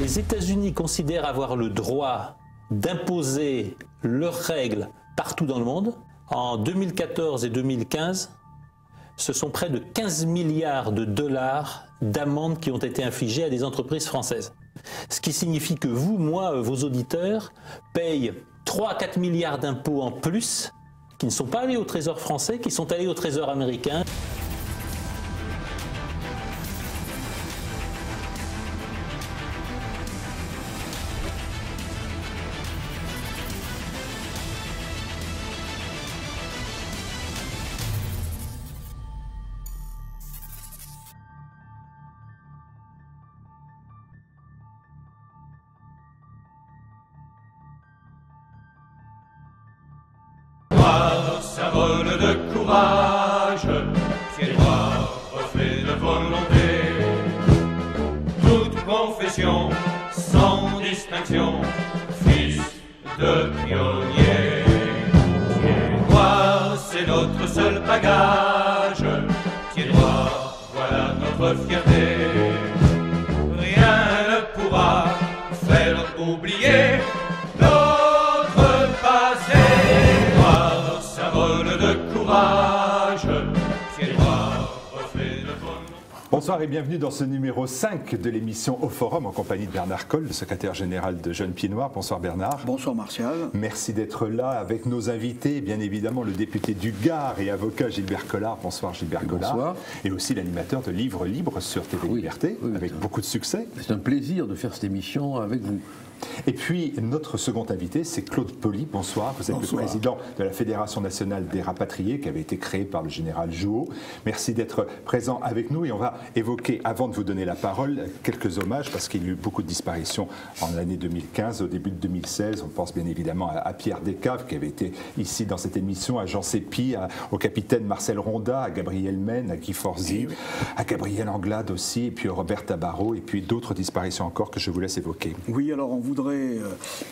Les États-Unis considèrent avoir le droit d'imposer leurs règles partout dans le monde. En 2014 et 2015, ce sont près de 15 milliards de dollars d'amendes qui ont été infligées à des entreprises françaises. Ce qui signifie que vous, moi, vos auditeurs, payent 3 à 4 milliards d'impôts en plus qui ne sont pas allés au Trésor français, qui sont allés au Trésor américain. Symbole de courage, pied droit, reflet de volonté. Toute confession, sans distinction, fils de pionnier. Pied droit, c'est notre seul bagage. Pied droit, voilà notre fierté. Rien ne pourra faire oublier notre passé. Bonsoir et bienvenue dans ce numéro 5 de l'émission Au Forum en compagnie de Bernard Colle, le secrétaire général de Jeunes Pieds Noirs. Bonsoir Bernard. Bonsoir Martial. Merci d'être là avec nos invités, bien évidemment le député du Gard et avocat Gilbert Collard. Bonsoir Gilbert Collard. Bonsoir. Et aussi l'animateur de Livres Libres sur TV Liberté, avec beaucoup de succès. C'est un plaisir de faire cette émission avec vous. Et puis, notre second invité, c'est Claude Pauly. Bonsoir. Vous êtes le président de la Fédération nationale des rapatriés qui avait été créée par le général Jouot. Merci d'être présent avec nous et on va évoquer, avant de vous donner la parole, quelques hommages parce qu'il y a eu beaucoup de disparitions en l'année 2015, au début de 2016. On pense bien évidemment à Pierre Descaves qui avait été ici dans cette émission, à Jean Sépi, au capitaine Marcel Ronda, à Gabriel Men, à Guy Forzi, à Gabriel Anglade aussi, et puis Robert Tabarot, et puis d'autres disparitions encore que je vous laisse évoquer. Oui, alors on voudrait,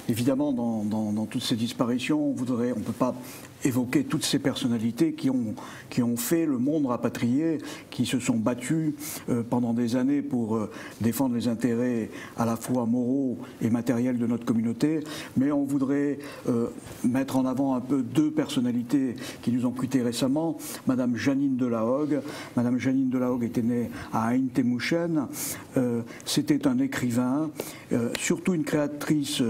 évidemment, dans toutes ces disparitions, on ne peut pas évoquer toutes ces personnalités qui ont fait le monde rapatrié, qui se sont battus pendant des années pour défendre les intérêts à la fois moraux et matériels de notre communauté. Mais on voudrait mettre en avant un peu deux personnalités qui nous ont quittés récemment. Madame Jeannine Delahogue. Madame Jeannine Delahogue était née à Aïn-Témouchen. C'était un écrivain, surtout une créatrice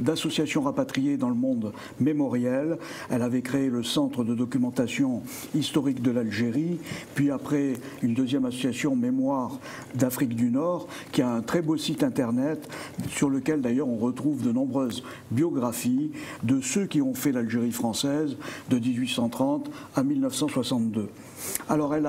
d'associations rapatriées dans le monde mémoriel. Elle avait créé le Centre de documentation historique de l'Algérie, puis après une deuxième association Mémoire d'Afrique du Nord, qui a un très beau site internet sur lequel d'ailleurs on retrouve de nombreuses biographies de ceux qui ont fait l'Algérie française de 1830 à 1962. Alors elle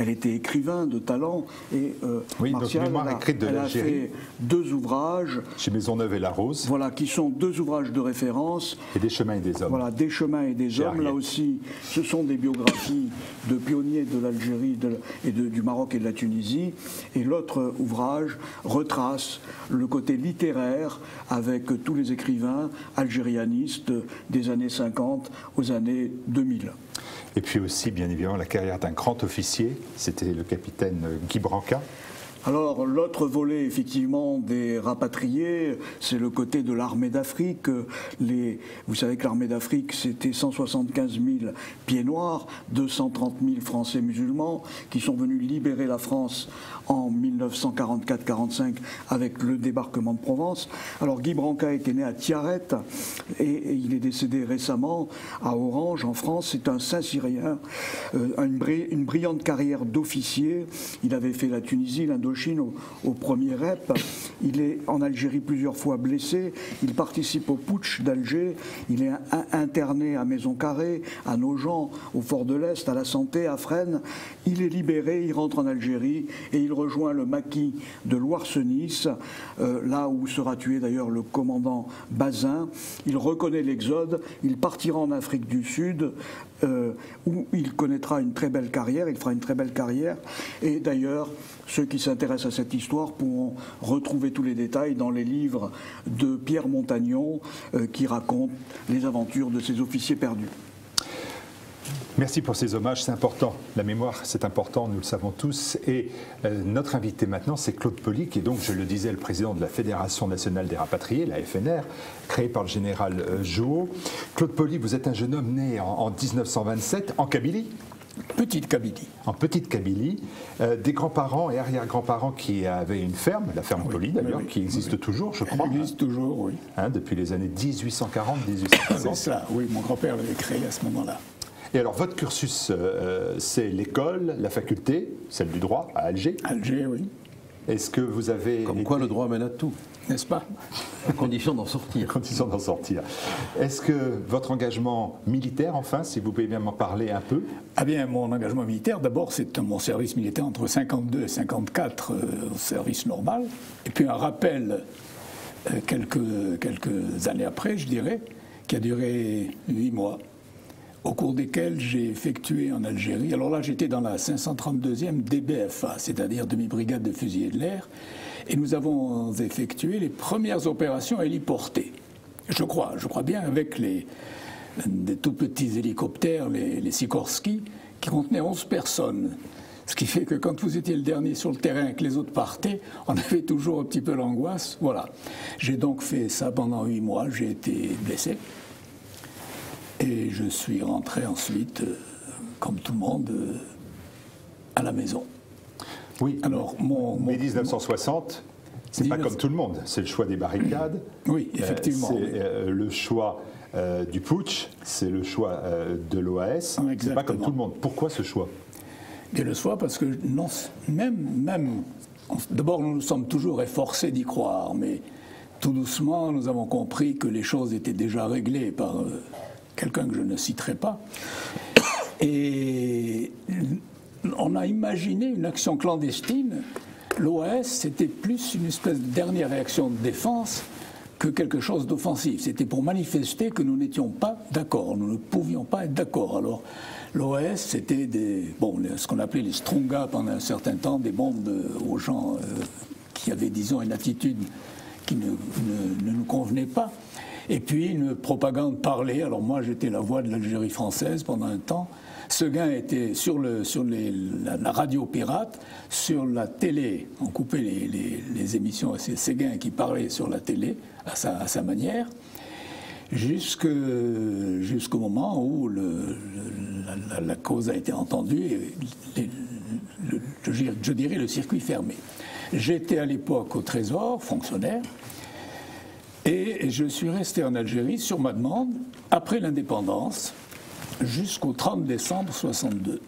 était écrivain de talent et Martial, Mémoire écrite de l'Algérie. Elle a fait deux ouvrages Chez Maisonneuve et La Rose. Voilà, qui sont deux ouvrages de référence. Et Des chemins et des hommes. Voilà, Des chemins et des hommes. Là aussi, ce sont des biographies de pionniers de l'Algérie du Maroc et de la Tunisie. Et l'autre ouvrage retrace le côté littéraire avec tous les écrivains algérianistes des années 50 aux années 2000. Et puis aussi, bien évidemment, la carrière d'un grand officier, c'était le capitaine Guy Branca. Alors l'autre volet effectivement des rapatriés, c'est le côté de l'armée d'Afrique. Vous savez que l'armée d'Afrique c'était 175 000 pieds noirs, 230 000 Français musulmans qui sont venus libérer la France en 1944-45 avec le débarquement de Provence. Alors Guy Branca était né à Tiaret et il est décédé récemment à Orange en France. C'est un Saint-Cyrien, une brillante carrière d'officier. Il avait fait la Tunisie, l'Indochine au premier rep. Il est en Algérie plusieurs fois blessé. Il participe au putsch d'Alger. Il est interné à Maison-Carrée, à Nogent, au Fort de l'Est, à la Santé, à Fresnes. Il est libéré, il rentre en Algérie et il rejoint le maquis de Loire-Nice, là où sera tué d'ailleurs le commandant Bazin. Il reconnaît l'exode. Il partira en Afrique du Sud où il connaîtra une très belle carrière, il fera une très belle carrière. Et d'ailleurs, ceux qui s'intéressent à cette histoire pourront retrouver tous les détails dans les livres de Pierre Montagnon qui racontent les aventures de ces officiers perdus. Merci pour ces hommages, c'est important. La mémoire, c'est important, nous le savons tous. Et notre invité maintenant, c'est Claude Poly, qui est donc, je le disais, le président de la Fédération nationale des rapatriés, la FNR, créée par le général Jouhaud. Claude Poly, vous êtes un jeune homme né en 1927, en Kabylie. Petite Kabylie. En petite Kabylie, des grands-parents et arrière-grands-parents qui avaient une ferme, la ferme Poly d'ailleurs, qui existe toujours, je crois. Elle existe toujours, oui. Depuis les années 1840, C'est 1850. ça, oui, mon grand-père l'avait créé à ce moment-là. Et alors, votre cursus, c'est l'école, la faculté, celle du droit, à Alger. Alger, oui, Est-ce que vous avez... Comme quoi le droit mène à tout, n'est-ce pas? à condition d'en sortir. Condition d'en sortir. Est-ce que votre engagement militaire, enfin, si vous pouvez bien m'en parler un peu? Ah bien, mon engagement militaire, d'abord, c'est mon service militaire entre 52 et 54 au service normal, et puis un rappel quelques années après, je dirais, qui a duré 8 mois, au cours desquels j'ai effectué en Algérie. Alors là, j'étais dans la 532e DBFA, c'est-à-dire demi-brigade de fusiliers de l'air, et nous avons effectué les premières opérations héliportées. Je crois bien, avec des tout petits hélicoptères, les Sikorsky, qui contenaient 11 personnes. Ce qui fait que quand vous étiez le dernier sur le terrain et que les autres partaient, on avait toujours un petit peu l'angoisse. Voilà. J'ai donc fait ça pendant 8 mois, j'ai été blessé. Et je suis rentré ensuite, comme tout le monde, à la maison. Oui, alors, mais 1960, c'est pas comme tout le monde. C'est le choix des barricades. Oui, effectivement. C'est le choix du putsch, c'est le choix de l'OAS. C'est pas comme tout le monde. Pourquoi ce choix? Et le choix parce que non, même d'abord, nous sommes toujours efforcés d'y croire, mais tout doucement, nous avons compris que les choses étaient déjà réglées par quelqu'un que je ne citerai pas. Et on a imaginé une action clandestine. L'OAS, c'était plus une espèce de dernière réaction de défense que quelque chose d'offensif. C'était pour manifester que nous n'étions pas d'accord, nous ne pouvions pas être d'accord. Alors, l'OAS, c'était ce qu'on appelait les Stronga pendant un certain temps, des bombes aux gens qui avaient, disons, une attitude qui ne nous convenait pas. Et puis une propagande parlée. Alors moi, j'étais la voix de l'Algérie française pendant un temps. Seguin était sur la radio pirate, sur la télé. On coupait les émissions, c'est Seguin qui parlait sur la télé à sa manière, jusqu'au moment où la cause a été entendue et je dirais le circuit fermé. J'étais à l'époque au Trésor, fonctionnaire, et je suis resté en Algérie sur ma demande, après l'indépendance, jusqu'au 30 décembre 1962.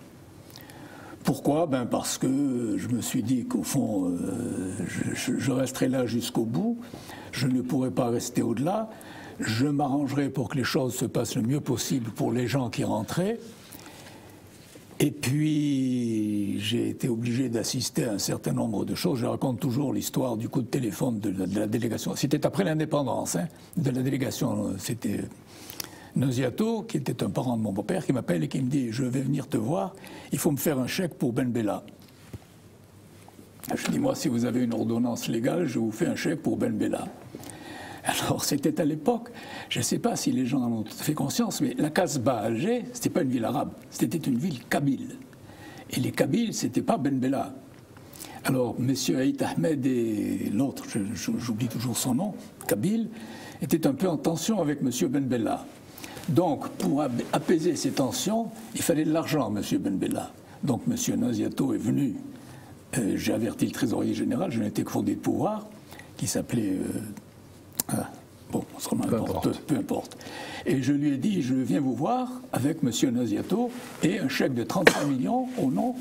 Pourquoi? Parce que je me suis dit qu'au fond, je resterai là jusqu'au bout, je ne pourrai pas rester au-delà, je m'arrangerai pour que les choses se passent le mieux possible pour les gens qui rentraient. Et puis, j'ai été obligé d'assister à un certain nombre de choses. Je raconte toujours l'histoire du coup de téléphone de la délégation. C'était après l'indépendance, de la délégation. C'était Nosiato, qui était un parent de mon beau-père, qui m'appelle et qui me dit « Je vais venir te voir, il faut me faire un chèque pour Ben Bella ». Je dis « Moi, si vous avez une ordonnance légale, je vous fais un chèque pour Ben Bella ». Alors, c'était à l'époque, je ne sais pas si les gens en ont fait conscience, mais la Casbah à Alger, ce n'était pas une ville arabe, c'était une ville kabyle. Et les Kabyles, ce n'était pas Ben Bella. Alors, M. Haït Ahmed et l'autre, j'oublie toujours son nom, kabyle, étaient un peu en tension avec M. Ben Bella. Donc, pour apaiser ces tensions, il fallait de l'argent, M. Ben Bella. Donc, M. Nosiato est venu, j'ai averti le trésorier général, je n'étais que fondé de pouvoir, qui s'appelait... peu importe. Et je lui ai dit, je viens vous voir avec M. Nosiato et un chèque de 35 millions au nom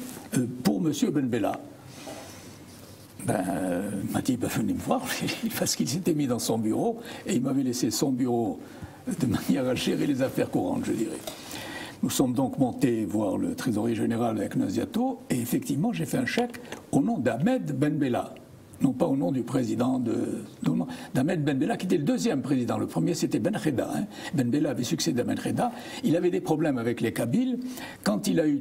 pour M. Ben Bella. Il m'a dit, venez me voir, parce qu'il s'était mis dans son bureau et il m'avait laissé son bureau de manière à gérer les affaires courantes, je dirais. Nous sommes donc montés voir le trésorier général avec Nosiato et effectivement, j'ai fait un chèque au nom d'Ahmed Ben Bella. Non pas au nom du président d'Ahmed Ben Bella, qui était le deuxième président. Le premier, c'était Ben Kheda. Ben Bella avait succédé à Ben Kheda. Il avait des problèmes avec les Kabyles. Quand il a eu...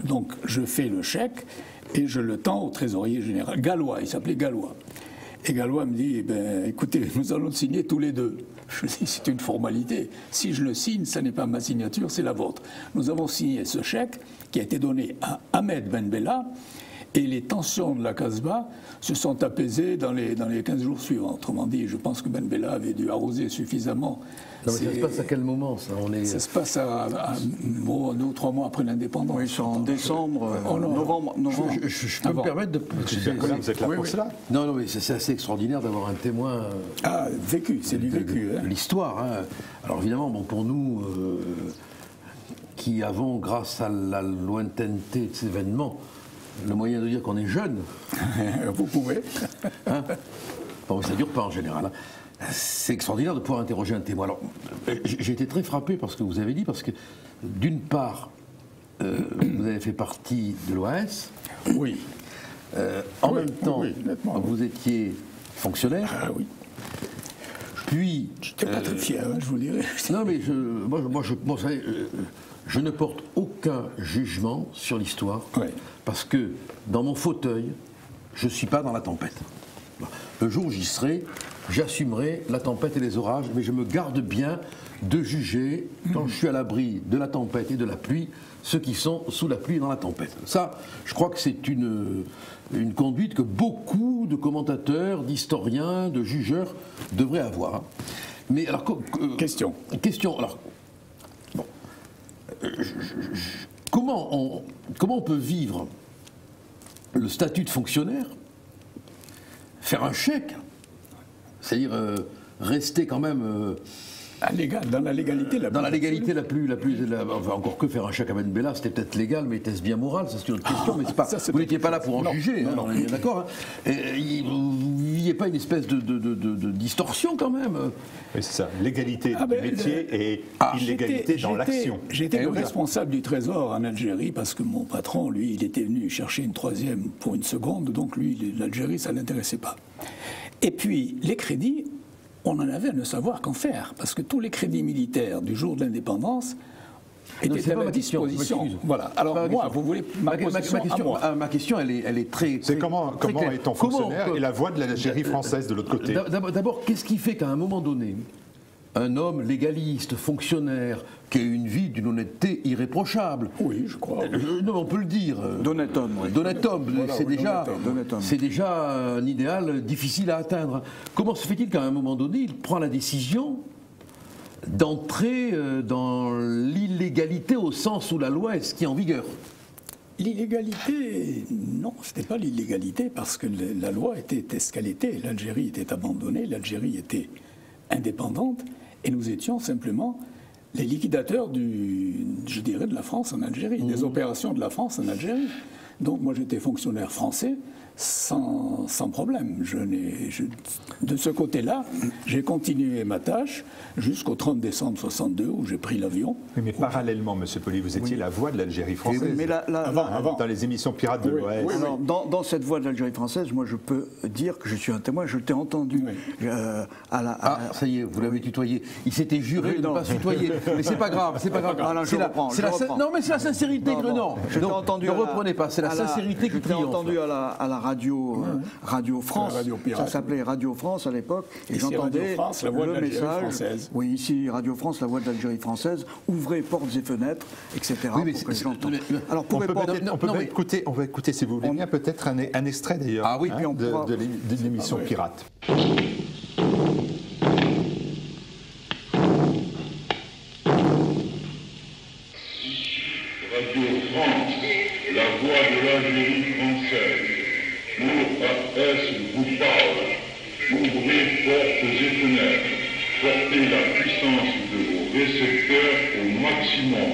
Donc, je fais le chèque et je le tends au trésorier général. Gallois, il s'appelait Gallois. Et Gallois me dit, écoutez, nous allons le signer tous les deux. Je dis, c'est une formalité. Si je le signe, ce n'est pas ma signature, c'est la vôtre. Nous avons signé ce chèque qui a été donné à Ahmed Ben Bella, et les tensions de la Casbah se sont apaisées dans les 15 jours suivants. Autrement dit, je pense que Ben Bella avait dû arroser suffisamment. Non, mais ça se passe à quel moment, ça? Ça se passe à 2 ou 3 mois après l'indépendance. Oui, c'est en décembre, novembre. Je peux me permettre de... Vous êtes là pour cela? Non, mais c'est assez extraordinaire d'avoir un témoin... vécu, c'est du vécu. De l'histoire. Hein. Alors évidemment, pour nous, qui avons, grâce à la lointaineté de ces événements, le moyen de dire qu'on est jeune... Vous pouvez. Hein, bon, ça ne dure pas en général. Hein. C'est extraordinaire de pouvoir interroger un témoin. Alors, j'ai été très frappé par ce que vous avez dit, parce que, d'une part, vous avez fait partie de l'OAS. Oui. En même temps, nettement, vous étiez fonctionnaire. Ah oui. Puis... Je n'étais pas très fier, je vous dirais. Non, mais je ne porte aucun jugement sur l'histoire, parce que, dans mon fauteuil, je ne suis pas dans la tempête. Le jour où j'y serai, j'assumerai la tempête et les orages, mais je me garde bien de juger, quand je suis à l'abri de la tempête et de la pluie, ceux qui sont sous la pluie et dans la tempête. Ça, je crois que c'est une conduite que beaucoup de commentateurs, d'historiens, de jugeurs devraient avoir. Mais alors... Question. Alors, bon. Comment on peut vivre le statut de fonctionnaire, faire un chèque, c'est-à-dire rester quand même dans la légalité la plus enfin, encore que faire un chèque à Ben Bella, c'était peut-être légal, mais était-ce bien moral? Ça, c'est une autre question, mais c'est pas, vous n'étiez pas là pour en juger, non, on est bien d'accord. Hein. Vous n'aviez pas une espèce de distorsion quand même? Oui, c'est ça, l'égalité du métier et illégalité dans l'action. J'étais le responsable du Trésor en Algérie, parce que mon patron, lui, il était venu chercher une 3e pour une seconde, donc lui, l'Algérie, ça ne l'intéressait pas. Et puis, les crédits, on en avait à ne savoir qu'en faire, parce que tous les crédits militaires du jour de l'indépendance étaient à ma disposition. Voilà. Alors moi, vous voulez ma question, elle est très... C'est comment est-on fonctionnaire et la voix de l'Algérie française de l'autre côté? D'abord, qu'est-ce qui fait qu'à un moment donné, un homme légaliste, fonctionnaire, qui a une vie d'une honnêteté irréprochable. Oui, je crois. Non, on peut le dire. D'honnête homme, oui. D'honnête homme, voilà, c'est déjà un idéal difficile à atteindre. Comment se fait-il qu'à un moment donné, il prend la décision d'entrer dans l'illégalité au sens où la loi est ce qui est en vigueur? L'illégalité, non, ce n'était pas l'illégalité, parce que la loi était ce qu'elle était. L'Algérie était abandonnée, l'Algérie était indépendante, et nous étions simplement les liquidateurs de la France en Algérie, des opérations de la France en Algérie. Donc moi j'étais fonctionnaire français sans problème. De ce côté-là, j'ai continué ma tâche jusqu'au 30 décembre 62 où j'ai pris l'avion. Mais parallèlement, M. Poli, vous étiez la voix de l'Algérie française. Mais avant. Dans les émissions pirates de l'OAS. Oui, dans cette voix de l'Algérie française, moi je peux dire que je suis un témoin, je t'ai entendu. Ça y est, vous l'avez tutoyé. Il s'était juré de ne pas se tutoyer. Mais c'est pas grave, c'est pas grave. Non, mais c'est la sincérité que non. Ne reprenez pas, c'est la sincérité qui triomphe. J'ai entendu à la Radio France, ça s'appelait Radio France à l'époque, et j'entendais le message. Oui, ici Radio France, la voix de l'Algérie française, ouvrez portes et fenêtres, etc. Oui, pour que je l'entende. Alors on va écouter, si vous voulez bien, peut-être un extrait d'ailleurs de l'émission Pirate. Radio France, la voix de l'Algérie française. Pour AS vous parle. Ouvrez portes et fenêtres. Portez la puissance de vos récepteurs au maximum.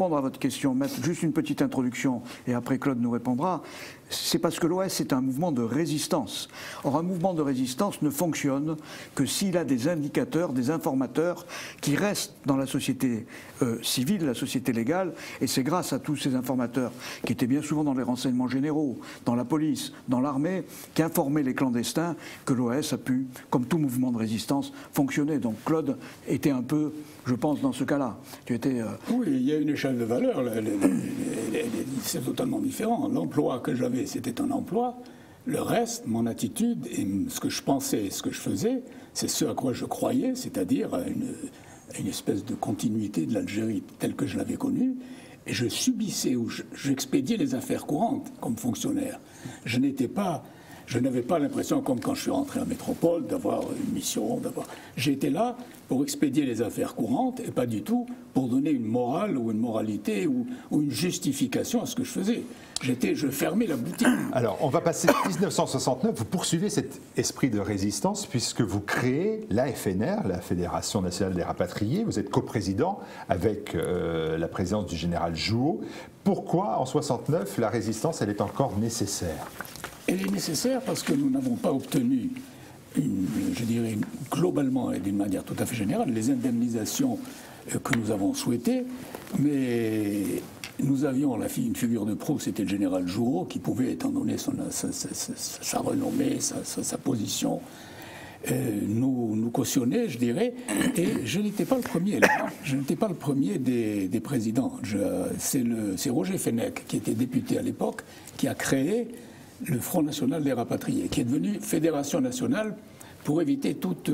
répondre à votre question, mettre juste une petite introduction, et après Claude nous répondra, c'est parce que l'OS est un mouvement de résistance. Or, un mouvement de résistance ne fonctionne que s'il a des indicateurs, des informateurs qui restent dans la société civile, la société légale, et c'est grâce à tous ces informateurs qui étaient bien souvent dans les renseignements généraux, dans la police, dans l'armée, qui informaient les clandestins, que l'OS a pu, comme tout mouvement de résistance, fonctionner. Donc Claude était un peu, je pense, dans ce cas-là. Tu étais... Oui, il y a une échelle de valeur, c'est totalement différent. L'emploi que j'avais, c'était un emploi. Le reste, mon attitude et ce que je pensais, ce que je faisais, c'est ce à quoi je croyais, c'est-à-dire une espèce de continuité de l'Algérie telle que je l'avais connue. Et je subissais ou j'expédiais les affaires courantes comme fonctionnaire. Je n'avais pas l'impression, comme quand je suis rentré en métropole, d'avoir une mission, J'étais là pour expédier les affaires courantes et pas du tout pour donner une morale ou une moralité ou une justification à ce que je faisais. Je fermais la boutique. Alors, on va passer 1969. Vous poursuivez cet esprit de résistance puisque vous créez l'AFNR, la Fédération nationale des rapatriés. Vous êtes coprésident avec la présidence du général Jouhaud. Pourquoi, en 69, la résistance, elle est encore nécessaire ? Elle est nécessaire parce que nous n'avons pas obtenu, je dirais globalement et d'une manière tout à fait générale, les indemnisations que nous avons souhaitées, mais nous avions une figure de proue, c'était le général Jouhaud, qui pouvait, étant donné sa renommée, sa position, nous cautionner, je dirais, et je n'étais pas le premier. Je n'étais pas le premier des présidents. C'est Roger Fenech, qui était député à l'époque, qui a créé le Front National des Rapatriés, qui est devenu Fédération Nationale pour éviter toute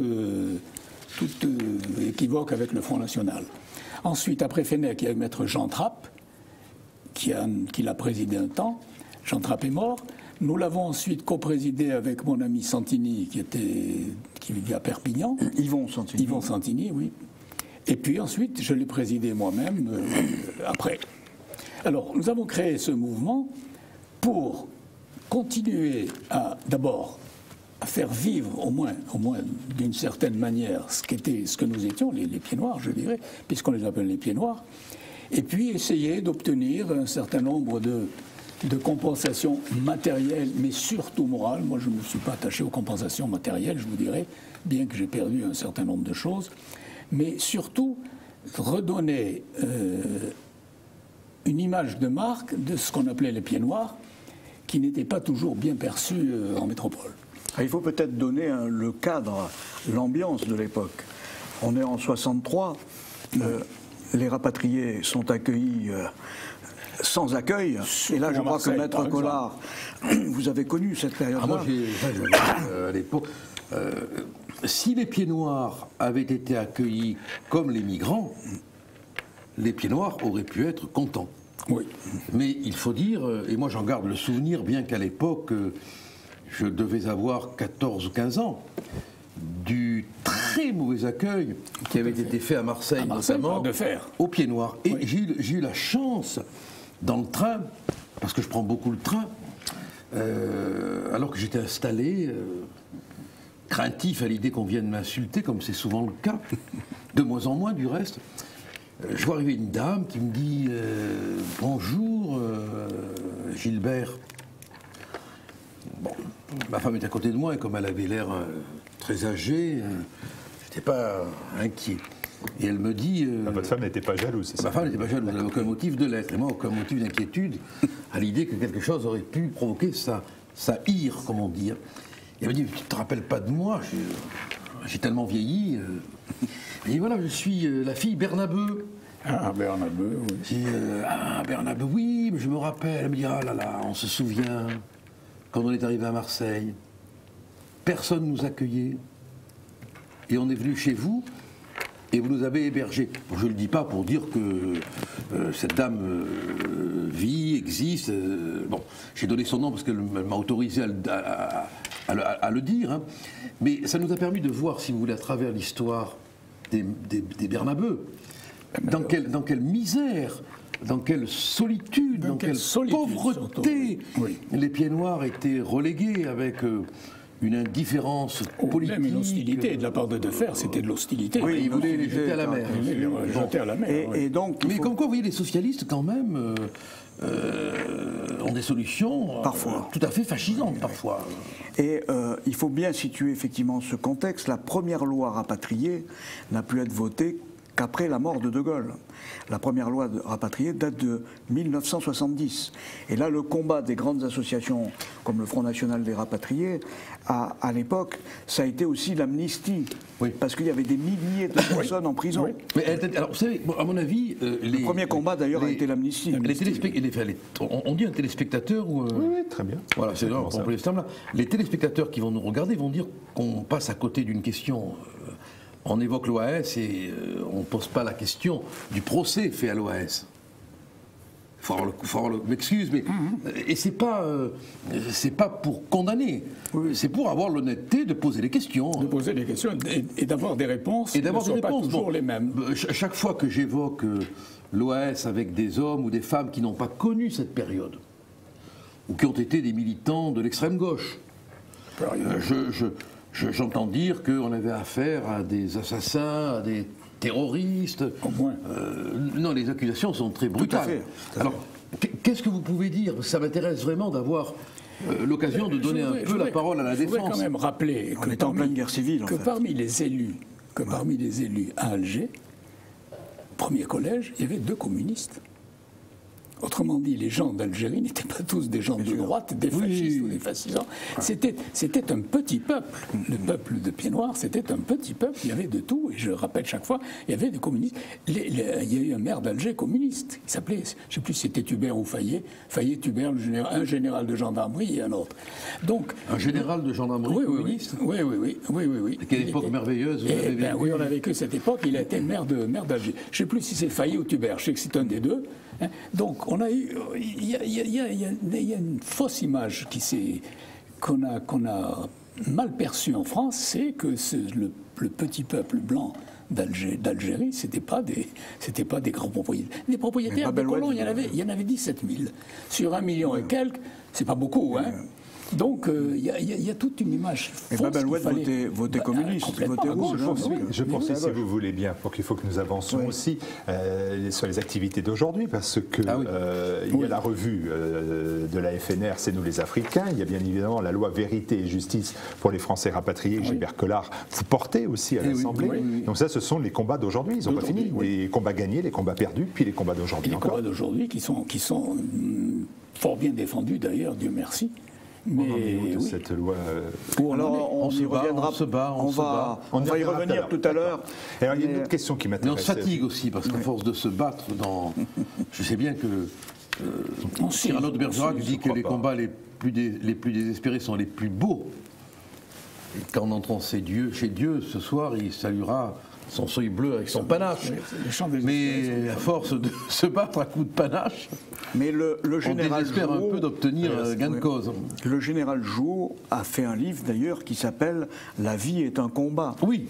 équivoque avec le Front National. Ensuite, après Fenech, il y a eu maître Jean Trappe, qui l'a présidé un temps. Jean Trappe est mort. Nous l'avons ensuite coprésidé avec mon ami Santini, qui vivait à Perpignan. Yvon Santini. Yvon Santini, oui. Et puis ensuite, je l'ai présidé moi-même après. Alors, nous avons créé ce mouvement pour continuer d'abord à faire vivre au moins d'une certaine manière ce que nous étions, les pieds noirs, je dirais, puisqu'on les appelle les pieds noirs, et puis essayer d'obtenir un certain nombre de compensations matérielles, mais surtout morales. Moi, je ne me suis pas attaché aux compensations matérielles, je vous dirais, bien que j'ai perdu un certain nombre de choses, mais surtout redonner une image de marque de ce qu'on appelait les pieds noirs, qui n'était pas toujours bien perçu en métropole. Il faut peut-être donner le cadre, l'ambiance de l'époque. On est en 63, les rapatriés sont accueillis sans accueil. Et là, je crois que Maître Collard, vous avez connu cette période-là. Moi, à l'époque, si les pieds noirs avaient été accueillis comme les migrants, les pieds noirs auraient pu être contents. Oui. Mais il faut dire, et moi j'en garde le souvenir, bien qu'à l'époque, je devais avoir 14 ou 15 ans, du très mauvais accueil qui avait été fait à Marseille notamment, aux pieds noirs. Et oui, j'ai eu la chance, dans le train, parce que je prends beaucoup le train, alors que j'étais installé, craintif à l'idée qu'on vienne m'insulter, comme c'est souvent le cas, de moins en moins du reste. Je vois arriver une dame qui me dit « Bonjour, Gilbert ». Bon, ma femme était à côté de moi et comme elle avait l'air très âgée, je n'étais pas inquiet. Et elle me dit... votre femme n'était pas jalouse, c'est ça? Ma femme n'était pas jalouse, elle n'avait aucun motif de l'être. Et moi, aucun motif d'inquiétude à l'idée que quelque chose aurait pu provoquer sa ire, comme on dit. Et elle me dit « Tu ne te rappelles pas de moi? J'ai tellement vieilli. » Et voilà, je suis la fille Bernabeu. Ah, Bernabeu, oui. J'ai Bernabeu, oui, mais je me rappelle. Elle me dit, ah là là, on se souvient, quand on est arrivé à Marseille, personne ne nous accueillait. Et on est venu chez vous, et vous nous avez hébergés. Bon, je ne le dis pas pour dire que cette dame vit, existe. Bon, j'ai donné son nom parce qu'elle m'a autorisé à le dire. Hein. Mais ça nous a permis de voir, si vous voulez, à travers l'histoire des Bernabeu, dans quelle misère, dans quelle solitude, dans quelle pauvreté, oui, les pieds noirs étaient relégués avec une indifférence politique. Même une hostilité de la part de Defer, c'était de l'hostilité. Oui, il voulait les jeter à la mer. Les jeter à la mer. Et donc, mais comme quoi, vous voyez, les socialistes, quand même, ont des solutions Parfois. tout à fait fascisantes, parfois. Et il faut bien situer effectivement ce contexte. La première loi rapatriée n'a pu être votée qu'après la mort de De Gaulle. La première loi rapatriée date de 1970. Et là, le combat des grandes associations comme le Front National des Rapatriés, à l'époque, ça a été aussi l'amnistie. Oui. Parce qu'il y avait des milliers de personnes en prison. Oui. Mais alors, vous savez, à mon avis... Le premier combat, d'ailleurs, a été l'amnistie. On dit un téléspectateur ou... Oui, très bien. Voilà, c'est là, on peut les termes là. Les téléspectateurs qui vont nous regarder vont dire qu'on passe à côté d'une question. On évoque l'OAS et on ne pose pas la question du procès fait à l'OAS. M'excuse, mais et c'est pas pour condamner, c'est pour avoir l'honnêteté de poser des questions. De poser des questions et d'avoir des réponses. Et d'avoir qui ne des sont réponses. pas toujours les mêmes. Chaque fois que j'évoque l'OAS avec des hommes ou des femmes qui n'ont pas connu cette période, ou qui ont été des militants de l'extrême gauche, j'entends dire qu'on avait affaire à des assassins, à des terroristes. Au moins. Non, les accusations sont très brutales. Tout à fait. Alors, qu'est-ce que vous pouvez dire? Ça m'intéresse vraiment d'avoir l'occasion de donner un peu la parole à la défense. Je voudrais quand même rappeler On est en pleine guerre civile, en fait. parmi les élus à Alger, premier collège, il y avait 2 communistes. Autrement dit, les gens d'Algérie n'étaient pas tous des gens de droite, des fascistes ou des fascisants. C'était un petit peuple. Le peuple de Pieds-Noirs, c'était un petit peuple. Il y avait de tout. Et je rappelle chaque fois, il y avait des communistes. Il y a eu un maire d'Alger communiste. Il s'appelait, je ne sais plus si c'était Tubert ou Fayet. Fayet, Tubert, un général de gendarmerie et un autre. Donc, un général de gendarmerie communiste. Oui. Quelle époque merveilleuse vous avez vécu. Oui, on a vécu cette époque. Il a été maire d'Alger. Je ne sais plus si c'est Fayet ou Tubert. Je sais que c'est un des deux. Donc, il y a une fausse image qu'on a mal perçue en France, c'est que le petit peuple blanc d'Algérie, c'était pas des grands propriétaires. Des propriétaires, des colons, il y en avait 17 000. Sur 1 million et quelques, c'est pas beaucoup, hein. Donc, il y a toute une image fausse. Et Babelouette votait communiste, votait rouge. Je poursuis, si vous voulez bien, pour qu'il faut que nous avancions aussi sur les activités d'aujourd'hui, parce que il y a la revue de la FNR, c'est nous les Africains, il y a bien évidemment la loi Vérité et Justice pour les Français rapatriés, Gilbert Collard, vous portez aussi à l'Assemblée. Donc ça, ce sont les combats d'aujourd'hui, ils n'ont pas fini. Les combats gagnés, les combats perdus, puis les combats d'aujourd'hui encore. Les combats d'aujourd'hui qui sont fort bien défendus d'ailleurs, Dieu merci. Mais cette loi. Alors on y reviendra. On va y revenir tout à l'heure. Alors il y a une autre question qui m'intéresse. Mais on se fatigue aussi parce qu'à force de se battre je sais bien que Cyrano de Bergerac dit que les combats les plus désespérés sont les plus beaux. Et qu'en entrant chez Dieu, ce soir, il saluera son seuil bleu avec son panache. Mais à force de se battre à coups de panache, mais le général on désespère un peu d'obtenir gain de cause. Le général Jouot a fait un livre d'ailleurs qui s'appelle « La vie est un combat ». Oui.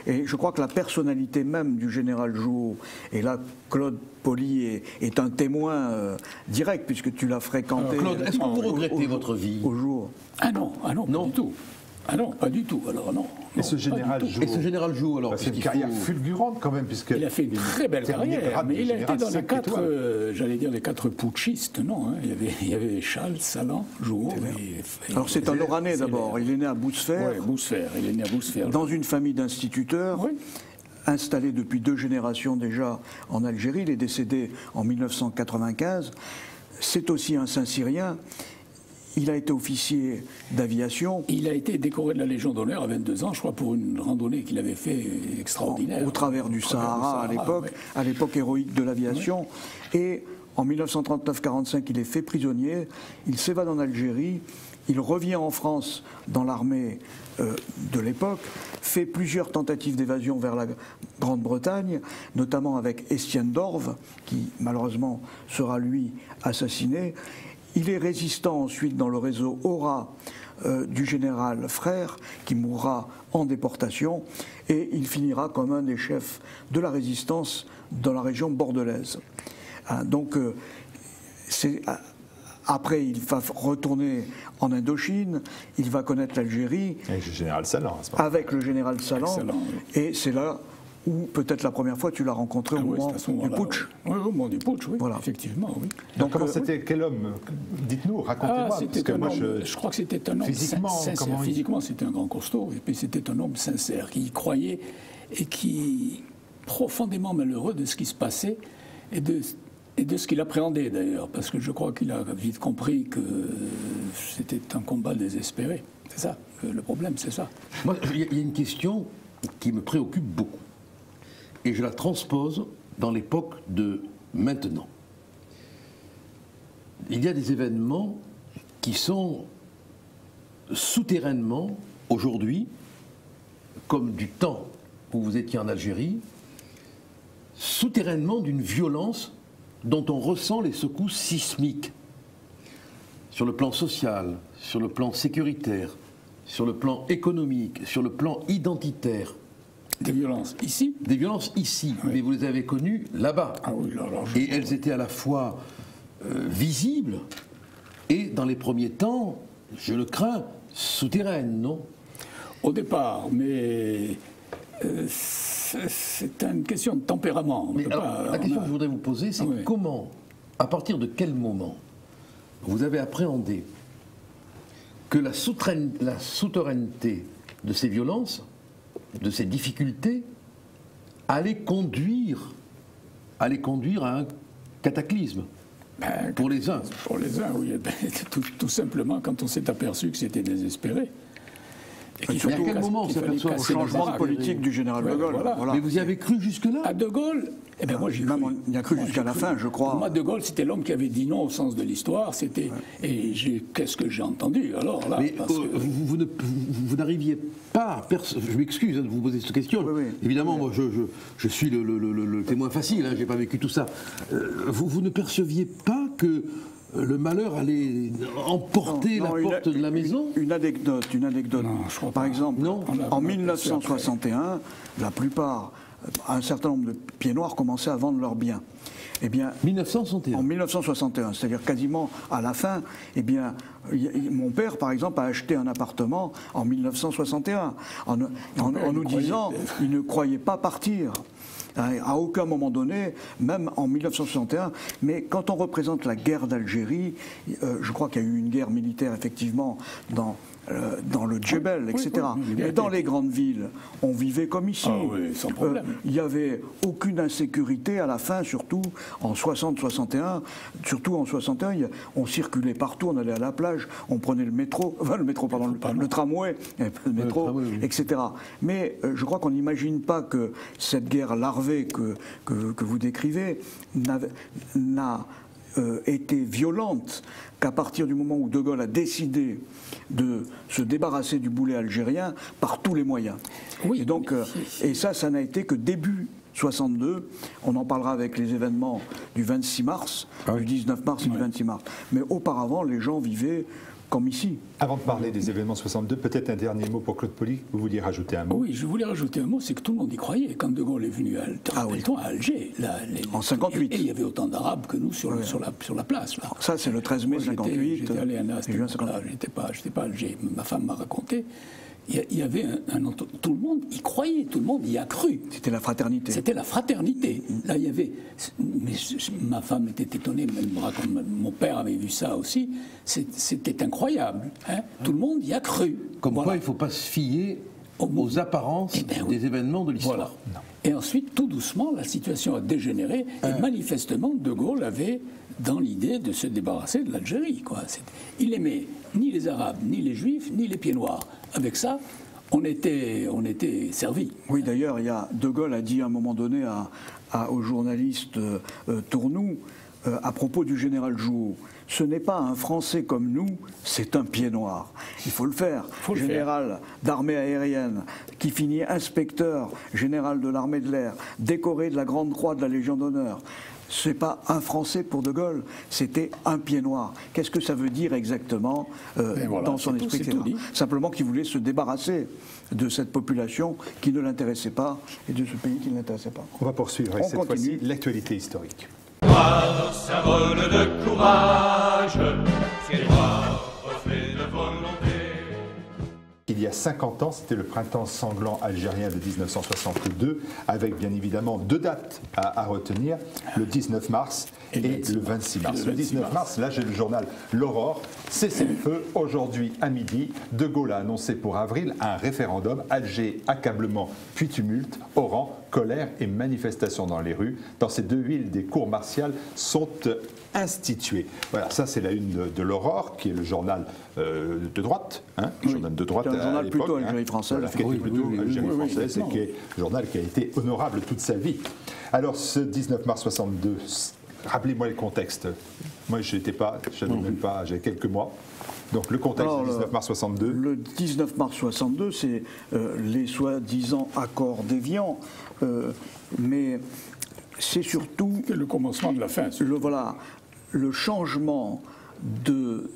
Et je crois que la personnalité même du général Jouot, et là Claude Poli est un témoin direct puisque tu l'as fréquenté. Claude, est-ce que vous regrettez votre vie au jour? Ah non, pas du tout. Ah non, pas du tout. Alors non. Et ce général Jouot, alors c'est une carrière fulgurante quand même, puisque il a fait une très belle carrière, mais il a été dans les 4 putschistes, non. Il y avait Chasles, Salan, Jouot. Alors c'est un Oranais d'abord. Il est né à Boussefer. Oui, Boussefer. Il est né à Boussefer. Dans une famille d'instituteurs. Oui. Installé depuis 2 générations déjà en Algérie. Il est décédé en 1995. C'est aussi un Saint-Cyrien. Il a été officier d'aviation. Il a été décoré de la Légion d'honneur à 22 ans, je crois, pour une randonnée qu'il avait fait extraordinaire. Au travers du Sahara à l'époque héroïque de l'aviation. Oui. Et en 1939-45, il est fait prisonnier. Il s'évade en Algérie. Il revient en France dans l'armée de l'époque, fait plusieurs tentatives d'évasion vers la Grande-Bretagne, notamment avec Estienne d'Orve, qui malheureusement sera lui assassiné. Il est résistant ensuite dans le réseau Aura du général Frère, qui mourra en déportation, et il finira comme un des chefs de la résistance dans la région bordelaise. Donc c'est après, il va retourner en Indochine, il va connaître l'Algérie. Avec le général Salan, à ce moment-là. Avec le général Salan. Salan, oui. Et c'est là où, peut-être la première fois, tu l'as rencontré au moment du putsch. Oui, au moment du putsch, oui, Voilà. effectivement, oui. Donc, comment c'était, quel homme? Dites-nous, racontez-moi. C'était parce que un moi, homme, je crois que c'était un homme sincère. Physiquement, c'était un grand costaud, et puis c'était un homme sincère, qui y croyait et qui, profondément malheureux de ce qui se passait et de ce qu'il appréhendait d'ailleurs, parce que je crois qu'il a vite compris que c'était un combat désespéré. C'est ça, le problème, c'est ça. Moi, il y a une question qui me préoccupe beaucoup, et je la transpose dans l'époque de maintenant. Il y a des événements qui sont souterrainement, aujourd'hui, comme du temps où vous étiez en Algérie, souterrainement d'une violence dont on ressent les secousses sismiques, sur le plan social, sur le plan sécuritaire, sur le plan économique, sur le plan identitaire. Des violences ici? Des violences ici, oui. Mais vous les avez connues là-bas. Ah oui, et elles étaient à la fois visibles et, dans les premiers temps, je le crains, souterraines, non? Au départ, mais c'est une question de tempérament. Mais alors, la question que je voudrais vous poser, c'est comment, à partir de quel moment, vous avez appréhendé que la souterraineté de ces violences, de ces difficultés, allait conduire à un cataclysme pour les uns? Pour les uns, oui. Tout simplement quand on s'est aperçu que c'était désespéré. Et à quel moment on s'aperçoit au changement de politique du général de Gaulle? Voilà. Mais vous y avez cru jusque-là? À De Gaulle, eh bien moi j'y ai cru. On y a cru jusqu'à la fin, je crois. Moi, De Gaulle, c'était l'homme qui avait dit non au sens de l'histoire. C'était et qu'est-ce que j'ai entendu alors là? Mais vous n'arriviez pas. Je m'excuse de vous poser cette question. Oui. Évidemment, moi, je suis le témoin facile. J'ai pas vécu tout ça. Vous ne perceviez pas que le malheur allait emporter la porte de la maison? Une anecdote. Non, je crois Par pas. exemple, en 1961, la plupart, un certain nombre de pieds noirs commençaient à vendre leurs biens. Eh bien, 1961. En 1961, c'est-à-dire quasiment à la fin, eh bien, mon père, par exemple, a acheté un appartement en 1961, en nous disant qu'il ne croyait pas partir. À aucun moment donné, même en 1961, mais quand on représente la guerre d'Algérie, je crois qu'il y a eu une guerre militaire effectivement dans le Djebel, etc. Mais dans les grandes villes, on vivait comme ici. Ah oui, sans problème. Il n'y avait aucune insécurité à la fin, surtout en 60-61. Surtout en 61, on circulait partout, on allait à la plage, on prenait le métro, le tramway, le métro, etc. Mais je crois qu'on n'imagine pas que cette guerre larvée que vous décrivez n'a été violente qu'à partir du moment où De Gaulle a décidé de se débarrasser du boulet algérien par tous les moyens. Oui, et donc, et ça n'a été que début 62. On en parlera avec les événements du 26 mars, du 19 mars et du 26 mars. Mais auparavant, les gens vivaient comme ici. Avant de parler des événements 62, peut-être un dernier mot pour Claude Poli. Vous vouliez rajouter un mot? Oui, je voulais rajouter un mot, c'est que tout le monde y croyait. Quand De Gaulle est venu à Alger, en 58. Et il y avait autant d'Arabes que nous sur la place. Là. Ça, c'est le 13 mai 58. J'étais allé à j'étais pas à Alger. Ma femme m'a raconté. Il y avait tout le monde y croyait, tout le monde y a cru. C'était la fraternité. C'était la fraternité. Là, il y avait. Mais ma femme était étonnée, mon père avait vu ça aussi. C'était incroyable. Hein. Tout le monde y a cru. Comme quoi, il ne faut pas se fier aux apparences des événements de l'histoire. Voilà. Et ensuite, tout doucement, la situation a dégénéré. Et manifestement, De Gaulle avait dans l'idée de se débarrasser de l'Algérie. Il aimait ni les Arabes, ni les Juifs, ni les pieds noirs. Avec ça, on était servis. Oui, d'ailleurs, De Gaulle a dit à un moment donné au journaliste Tournou, à propos du général Jouhaud, ce n'est pas un Français comme nous, c'est un pied noir. Il faut le faire. Général d'armée aérienne, qui finit inspecteur général de l'armée de l'air, décoré de la Grande Croix de la Légion d'honneur. Ce n'est pas un Français pour De Gaulle, c'était un pied noir. Qu'est-ce que ça veut dire exactement dans son esprit? Simplement qu'il voulait se débarrasser de cette population qui ne l'intéressait pas et de ce pays qui ne l'intéressait pas. On va poursuivre avec cette fois-ci l'actualité historique. Symbole de courage, 50 ans, c'était le printemps sanglant algérien de 1962, avec bien évidemment 2 dates à retenir, le 19 mars et le 26 mars. Le 19 mars, là j'ai le journal L'Aurore, cessez-le-feu, aujourd'hui à midi, De Gaulle a annoncé pour avril un référendum, Alger, accablement puis tumulte, Oran, colère et manifestations dans les rues. Dans ces 2 villes, des cours martiales sont instituées. Voilà, ça c'est la une de L'Aurore, qui est le journal de droite, le journal de droite un journal l'époque, plutôt Algérie française. Voilà, qui était plutôt Algérie française, et qui est un journal qui a été honorable toute sa vie. Alors ce 19 mars 62, rappelez-moi le contexte. Moi je n'étais pas, je n'avais même pas, j'avais quelques mois. Donc le contexte du 19 mars 62. Le 19 mars 62, c'est les soi-disant accords d'Évian, mais c'est surtout le commencement de la fin. Le changement de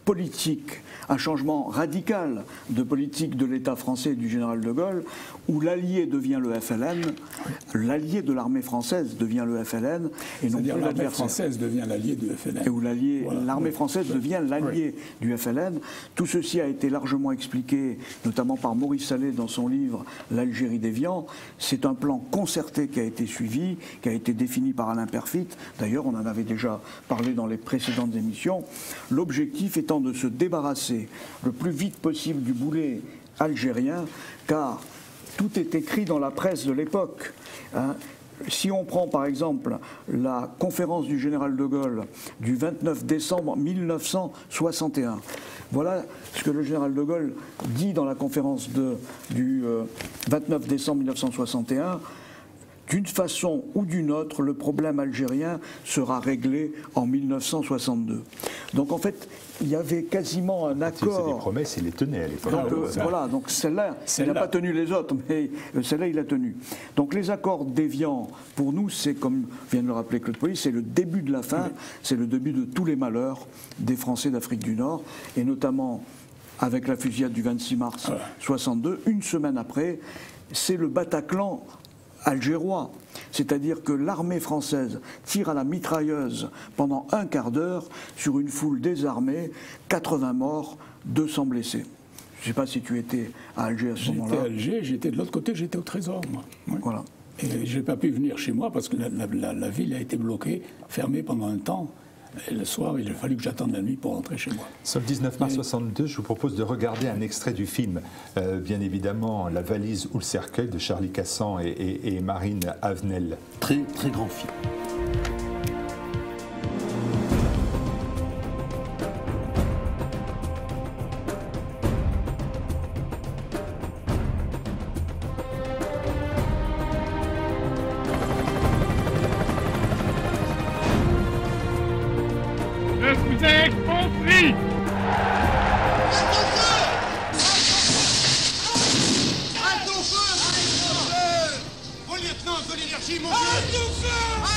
politique, un changement radical de politique de l'État français et du général de Gaulle, où l'allié devient le FLN, l'allié de l'armée française devient le FLN, et non plus l'adversaire. L'armée française devient l'allié du FLN. Et où l'armée française devient l'allié du FLN. Tout ceci a été largement expliqué, notamment par Maurice Sallet dans son livre L'Algérie d'Évian. C'est un plan concerté qui a été suivi, qui a été défini par Alain Perfit. D'ailleurs, on en avait déjà parlé dans les précédentes émissions. L'objectif étant de se débarrasser le plus vite possible du boulet algérien, car tout est écrit dans la presse de l'époque. Si on prend par exemple la conférence du général de Gaulle du 29 décembre 1961, voilà ce que le général de Gaulle dit dans la conférence du 29 décembre 1961. D'une façon ou d'une autre, le problème algérien sera réglé en 1962. Donc en fait, il y avait quasiment un accord. C'est des promesses, il les tenait à l'époque. Voilà, donc celle-là, il n'a pas tenu les autres, mais celle-là, il l'a tenu. Donc les accords d'Évian, pour nous, c'est comme vient de le rappeler Claude Poli, c'est le début de la fin, c'est le début de tous les malheurs des Français d'Afrique du Nord, et notamment avec la fusillade du 26 mars 62, une semaine après, c'est le Bataclan algérois, c'est-à-dire que l'armée française tire à la mitrailleuse pendant un quart d'heure sur une foule désarmée, 80 morts, 200 blessés. Je ne sais pas si tu étais à Alger à ce moment-là. J'étais à Alger, j'étais de l'autre côté, j'étais au Trésor, moi. Oui. Voilà. Et je n'ai pas pu venir chez moi parce que la ville a été bloquée, fermée pendant un temps. Et le soir, il a fallu que j'attende la nuit pour rentrer chez moi. Sur le 19 mars 62, je vous propose de regarder un extrait du film, bien évidemment, La valise ou le cercueil de Charlie Cassan et Marine Avenel. Très, très grand film.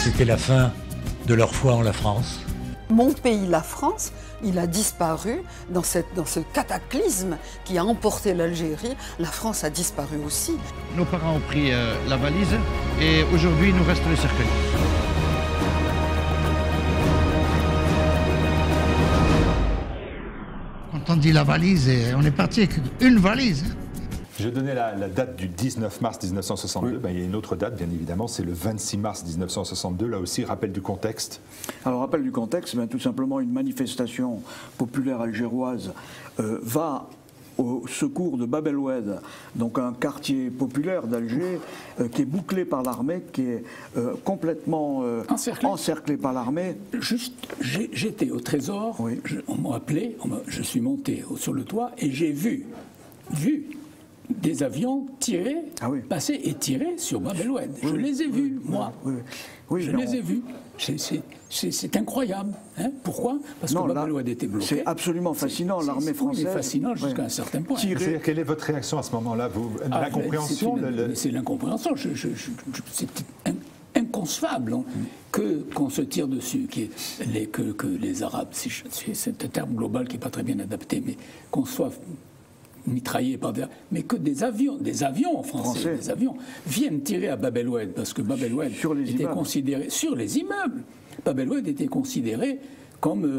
C'était la fin de leur foi en la France. Mon pays, la France, il a disparu dans ce cataclysme qui a emporté l'Algérie. La France a disparu aussi. Nos parents ont pris la valise et aujourd'hui il nous reste le cercueil. Quand on dit la valise, on est parti avec une valise. Je donnais la date du 19 mars 1962. Il y a une autre date, bien évidemment, c'est le 26 mars 1962. Là aussi, rappel du contexte. Alors, rappel du contexte, tout simplement une manifestation populaire algéroise va au secours de Bab el-Oued, donc un quartier populaire d'Alger qui est bouclé par l'armée, qui est complètement encerclé par l'armée. Juste, j'étais au Trésor, on m'a appelé, je suis monté sur le toit et j'ai vu des avions tirer, passer et tirer sur Bab el-Oued. Je les ai vus, moi. Je les ai vus. C'est incroyable. Hein? Pourquoi? Parce que Bab el-Oued était bloqué. C'est absolument fascinant, l'armée française. C'est fascinant jusqu'à un certain point. Quelle est votre réaction à ce moment-là? L'incompréhension? C'est l'incompréhension. C'est inconcevable qu'on se tire dessus, que les Arabes, c'est un terme global qui n'est pas très bien adapté, mais qu'on soit mitraillés par mais que des avions français, des avions viennent tirer à Bab el-Oued, parce que Bab el-Oued était considéré sur les immeubles. Bab el-Oued était considéré comme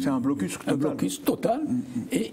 c'est un blocus total. Et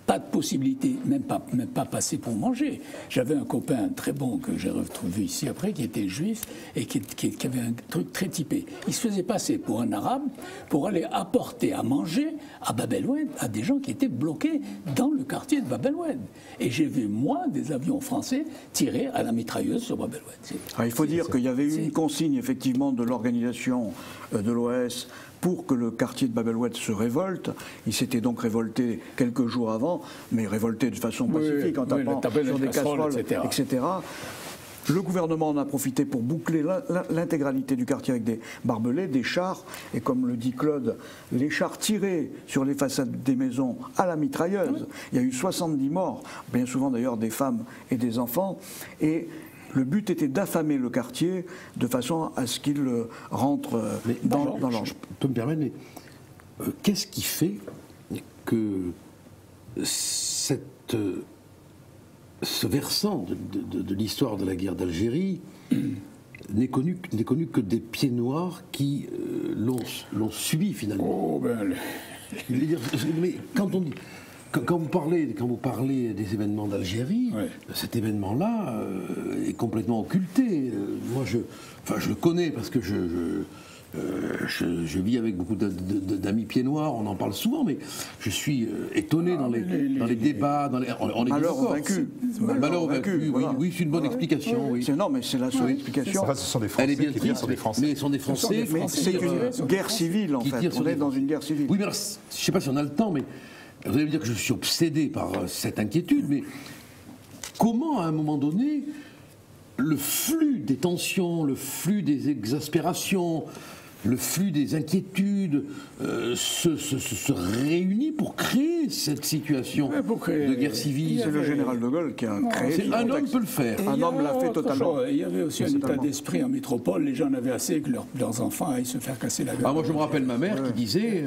pas de possibilité, même pas passer pour manger. J'avais un copain très bon que j'ai retrouvé ici après, qui était juif et qui avait un truc très typé. Il se faisait passer pour un arabe pour aller apporter à manger à Bab el-Oued à des gens qui étaient bloqués dans le quartier de Bab el-Oued. Et j'ai vu, moi, des avions français tirer à la mitrailleuse sur Bab el-Oued. Il faut dire qu'il y avait eu une consigne, effectivement, de l'organisation de l'OS pour que le quartier de Bab el-Oued se révolte. Il s'était donc révolté quelques jours avant, mais révolté de façon pacifique, en tapant sur des casseroles, etc. Le gouvernement en a profité pour boucler l'intégralité du quartier avec des barbelés, des chars, et comme le dit Claude, les chars tirés sur les façades des maisons à la mitrailleuse. Il y a eu 70 morts, bien souvent d'ailleurs des femmes et des enfants, et le but était d'affamer le quartier de façon à ce qu'il rentre dans l'ordre. Je peux me permettre, mais qu'est-ce qui fait que ce versant de l'histoire de la guerre d'Algérie n'est connu que des pieds noirs qui l'ont subi finalement? Mais quand vous parlez des événements d'Algérie, cet événement-là est complètement occulté. Moi, je le connais parce que je vis avec beaucoup d'amis pieds noirs, on en parle souvent, mais je suis étonné dans les débats. On est malheur vaincu. Malheur vaincu, oui, c'est une bonne explication. Oui. Non, mais c'est la seule explication. Ce sont des Français qui tirent sur des Français. Mais ce sont des Français. Mais c'est une guerre civile, en fait. On est dans une guerre civile. Oui, mais alors, je ne sais pas si on a le temps, mais vous allez me dire que je suis obsédé par cette inquiétude, mais comment, à un moment donné, le flux des tensions, le flux des exaspérations, le flux des inquiétudes se réunit pour créer cette situation de guerre civile? C'est le général de Gaulle qui a créé. Un homme peut le faire. Un homme l'a fait totalement. Il y avait aussi un état d'esprit en métropole. Les gens en avaient assez que leurs enfants aillent se faire casser la gueule. Moi, je me rappelle ma mère qui disait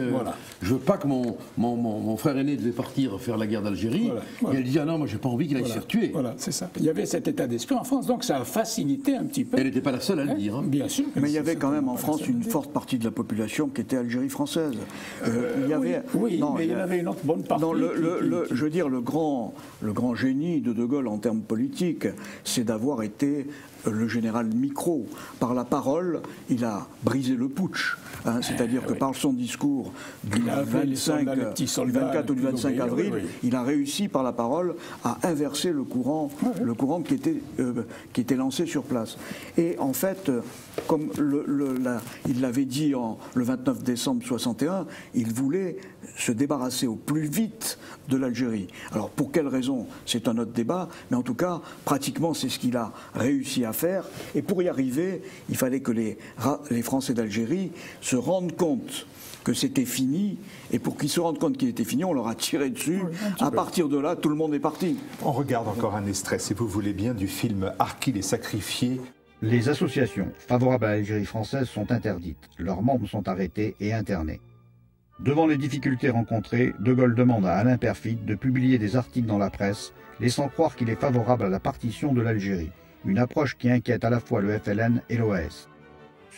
je veux pas que mon frère aîné devait partir faire la guerre d'Algérie. Et elle disait non, moi, j'ai pas envie qu'il aille se faire tuer. Voilà, c'est ça. Il y avait cet état d'esprit en France, donc ça a facilité un petit peu. Elle n'était pas la seule à le dire. Bien sûr. Mais il y avait quand même en France une forte partie de la population qui était Algérie française. Il y avait, mais il y en avait une autre bonne partie. Je veux dire, le grand génie de Gaulle en termes politiques, c'est d'avoir été le général micro. Par la parole, il a brisé le putsch. C'est-à-dire que par son discours du 24 ou du 25 avril, il a réussi par la parole à inverser le courant qui était lancé sur place. Et en fait, comme il l'avait dit le 29 décembre 61, il voulait se débarrasser au plus vite de l'Algérie. Alors pour quelle raison, c'est un autre débat, mais en tout cas, pratiquement c'est ce qu'il a réussi à faire. Et pour y arriver, il fallait que les Français d'Algérie se rendent compte que c'était fini, et pour qu'ils se rendent compte qu'il était fini, on leur a tiré dessus. À partir de là, tout le monde est parti. On regarde encore un extrait, si vous voulez bien, du film Harkis les sacrifiés. Les associations favorables à l'Algérie française sont interdites. Leurs membres sont arrêtés et internés. Devant les difficultés rencontrées, De Gaulle demande à Alain Peyrefitte de publier des articles dans la presse, laissant croire qu'il est favorable à la partition de l'Algérie, une approche qui inquiète à la fois le FLN et l'OAS.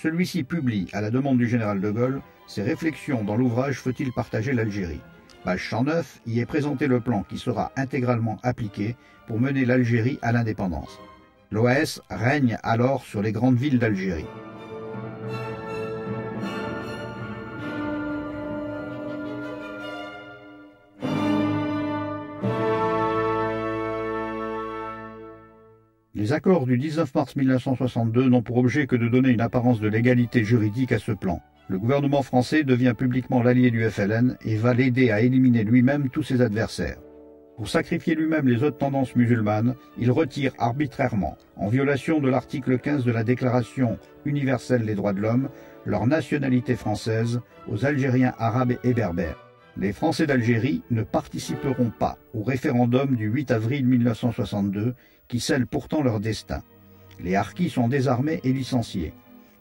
Celui-ci publie, à la demande du général de Gaulle, ses réflexions dans l'ouvrage « Faut-il partager l'Algérie ?» Page 109, y est présenté le plan qui sera intégralement appliqué pour mener l'Algérie à l'indépendance. L'OAS règne alors sur les grandes villes d'Algérie. Les accords du 19 mars 1962 n'ont pour objet que de donner une apparence de légalité juridique à ce plan. Le gouvernement français devient publiquement l'allié du FLN et va l'aider à éliminer lui-même tous ses adversaires. Pour sacrifier lui-même les autres tendances musulmanes, il retire arbitrairement, en violation de l'article 15 de la Déclaration universelle des droits de l'homme, leur nationalité française aux Algériens arabes et berbères. Les Français d'Algérie ne participeront pas au référendum du 8 avril 1962 qui scelle pourtant leur destin. Les harkis sont désarmés et licenciés.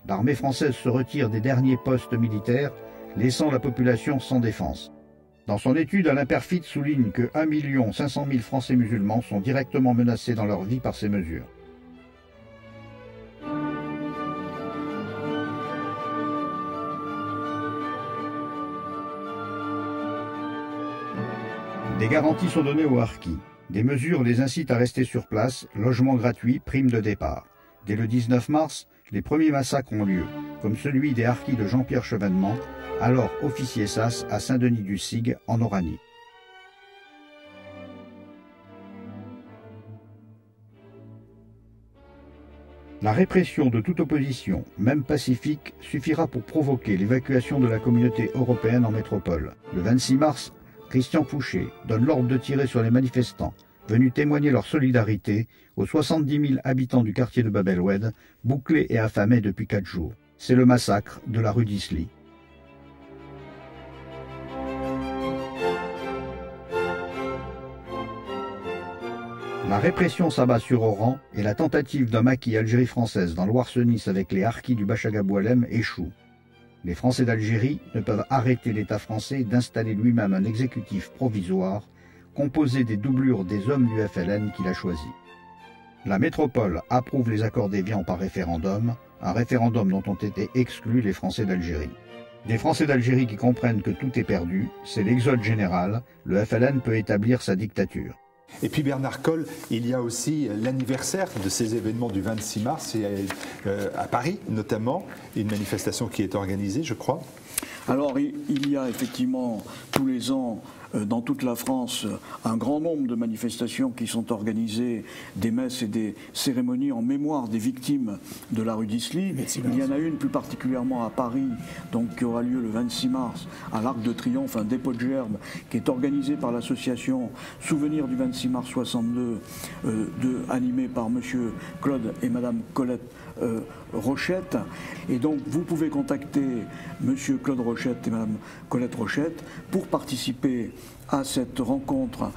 L'armée française se retire des derniers postes militaires, laissant la population sans défense. Dans son étude, Alain Peyrefitte souligne que 1 500 000 Français musulmans sont directement menacés dans leur vie par ces mesures. Des garanties sont données aux harkis. Des mesures les incitent à rester sur place, logement gratuit, prime de départ. Dès le 19 mars, les premiers massacres ont lieu, comme celui des harkis de Jean-Pierre Chevènement, alors officier SAS à Saint-Denis-du-Sigue, en Oranie. La répression de toute opposition, même pacifique, suffira pour provoquer l'évacuation de la communauté européenne en métropole. Le 26 mars, Christian Fouché donne l'ordre de tirer sur les manifestants, venus témoigner leur solidarité aux 70 000 habitants du quartier de Bab el-Oued, bouclés et affamés depuis 4 jours. C'est le massacre de la rue d'Isly. La répression s'abat sur Oran et la tentative d'un maquis Algérie française dans l'Ouarsenis avec les harkis du Bachaga Boualem échoue. Les Français d'Algérie ne peuvent arrêter l'État français d'installer lui-même un exécutif provisoire composé des doublures des hommes du FLN qu'il a choisi. La métropole approuve les accords d'Évian par référendum, un référendum dont ont été exclus les Français d'Algérie. Des Français d'Algérie qui comprennent que tout est perdu, c'est l'exode général, le FLN peut établir sa dictature. Et puis Bernard Colle, il y a aussi l'anniversaire de ces événements du 26 mars, et à Paris notamment, une manifestation qui est organisée, je crois. Alors il y a effectivement tous les ans dans toute la France un grand nombre de manifestations qui sont organisées, des messes et des cérémonies en mémoire des victimes de la rue d'Isly. Il y en a une plus particulièrement à Paris, donc qui aura lieu le 26 mars à l'Arc de Triomphe, un dépôt de gerbes qui est organisé par l'association Souvenir du 26 mars 62, animée par monsieur Claude et madame Colette Rochette. Et donc vous pouvez contacter monsieur Claude Rochette et madame Colette Rochette pour participer à cette rencontre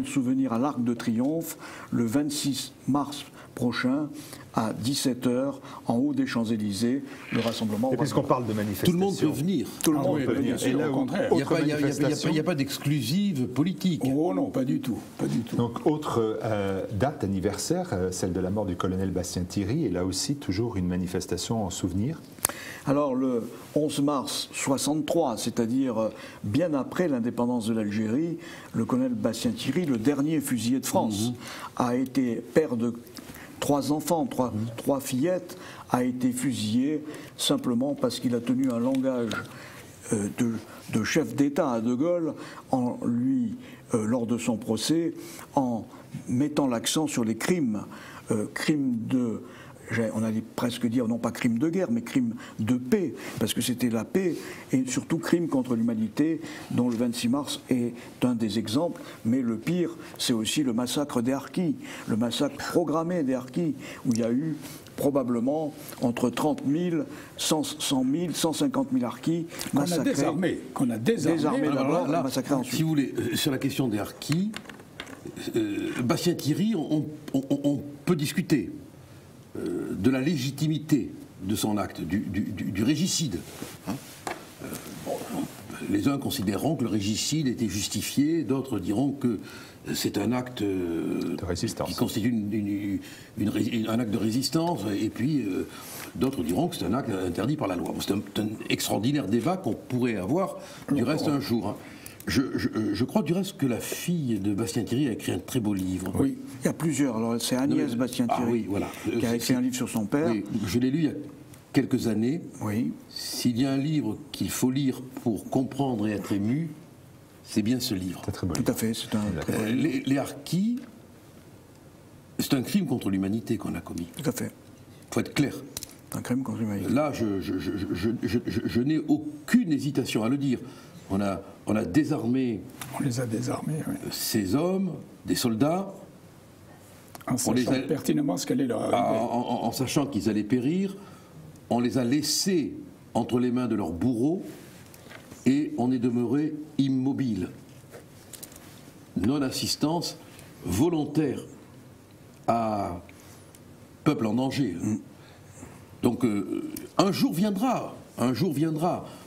souvenir à l'Arc de Triomphe le 26 mars prochain à 17h en haut des Champs-Élysées, le rassemblement. Et puisqu'on parle de manifestation, tout le monde peut venir. Tout le monde peut venir. Et là, au contraire. Il n'y a pas d'exclusive politique. Oh non, pas du tout. Pas du tout. Donc, autre date anniversaire, celle de la mort du colonel Bastien Thierry, et là aussi toujours une manifestation en souvenir. Alors le 11 mars 63, c'est-à-dire bien après l'indépendance de l'Algérie, le colonel Bastien Thierry, le dernier fusillé de France, a été père de 3 enfants, 3 fillettes, a été fusillé simplement parce qu'il a tenu un langage de chef d'État à De Gaulle lors de son procès, en mettant l'accent sur les crimes, on allait presque dire, non pas crime de guerre, mais crime de paix, parce que c'était la paix, et surtout crime contre l'humanité, dont le 26 mars est un des exemples, mais le pire, c'est aussi le massacre des harkis, le massacre programmé des harkis, où il y a eu probablement entre 30 000, 100 000, 150 000 harkis massacrés. Qu'on a désarmé d'abord, massacrés ensuite. Si vous voulez, sur la question des harkis, Bastien Thierry, on peut discuter de la légitimité de son acte, du régicide. Les uns considéreront que le régicide était justifié, d'autres diront que c'est un acte de résistance, qui constitue un acte de résistance, et puis d'autres diront que c'est un acte interdit par la loi. C'est un extraordinaire débat qu'on pourrait avoir du reste un jour. Hein. Je crois du reste que la fille de Bastien Thierry a écrit un très beau livre. Oui, il y a plusieurs. Alors c'est Agnès Bastien Thierry qui a écrit un livre sur son père. Oui, je l'ai lu il y a quelques années. Oui. S'il y a un livre qu'il faut lire pour comprendre et être ému, c'est bien ce livre. C'est très beau. Tout à fait, c'est un très beau livre. Les harkis, c'est un crime contre l'humanité qu'on a commis. Tout à fait. Il faut être clair. Un crime contre l'humanité. Là, je n'ai aucune hésitation à le dire. On a désarmé. On les a désarmés, oui. Ces hommes, des soldats. En sachant pertinemment ce qu'allait leur arriver. En sachant qu'ils allaient périr, on les a laissés entre les mains de leurs bourreaux et on est demeuré immobile. Non-assistance volontaire à peuple en danger. Donc un jour viendra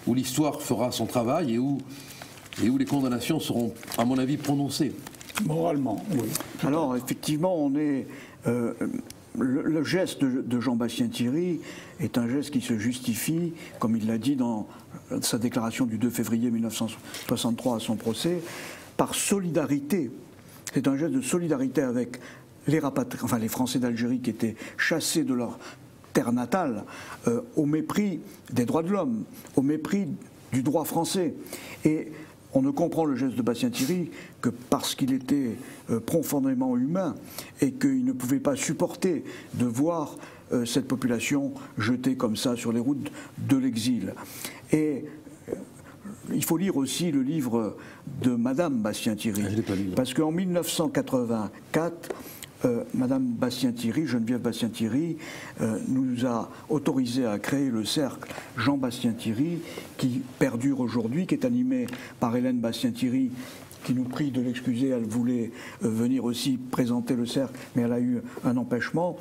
où l'histoire fera son travail et où les condamnations seront, à mon avis, prononcées. Moralement, oui. Alors, effectivement, on est... le geste de Jean-Bastien Thierry est un geste qui se justifie, comme il l'a dit dans sa déclaration du 2 février 1963 à son procès, par solidarité. C'est un geste de solidarité avec les Français d'Algérie qui étaient chassés de leur terre natale, au mépris des droits de l'homme, au mépris du droit français. Et on ne comprend le geste de Bastien-Thierry que parce qu'il était profondément humain et qu'il ne pouvait pas supporter de voir cette population jetée comme ça sur les routes de l'exil. Et il faut lire aussi le livre de Madame Bastien-Thierry, parce qu'en 1984, Madame Bastien-Thierry, Geneviève Bastien-Thierry, nous a autorisé à créer le cercle Jean Bastien-Thierry, qui perdure aujourd'hui, qui est animé par Hélène Bastien-Thierry, qui nous prie de l'excuser. Elle voulait venir aussi présenter le cercle, mais elle a eu un empêchement.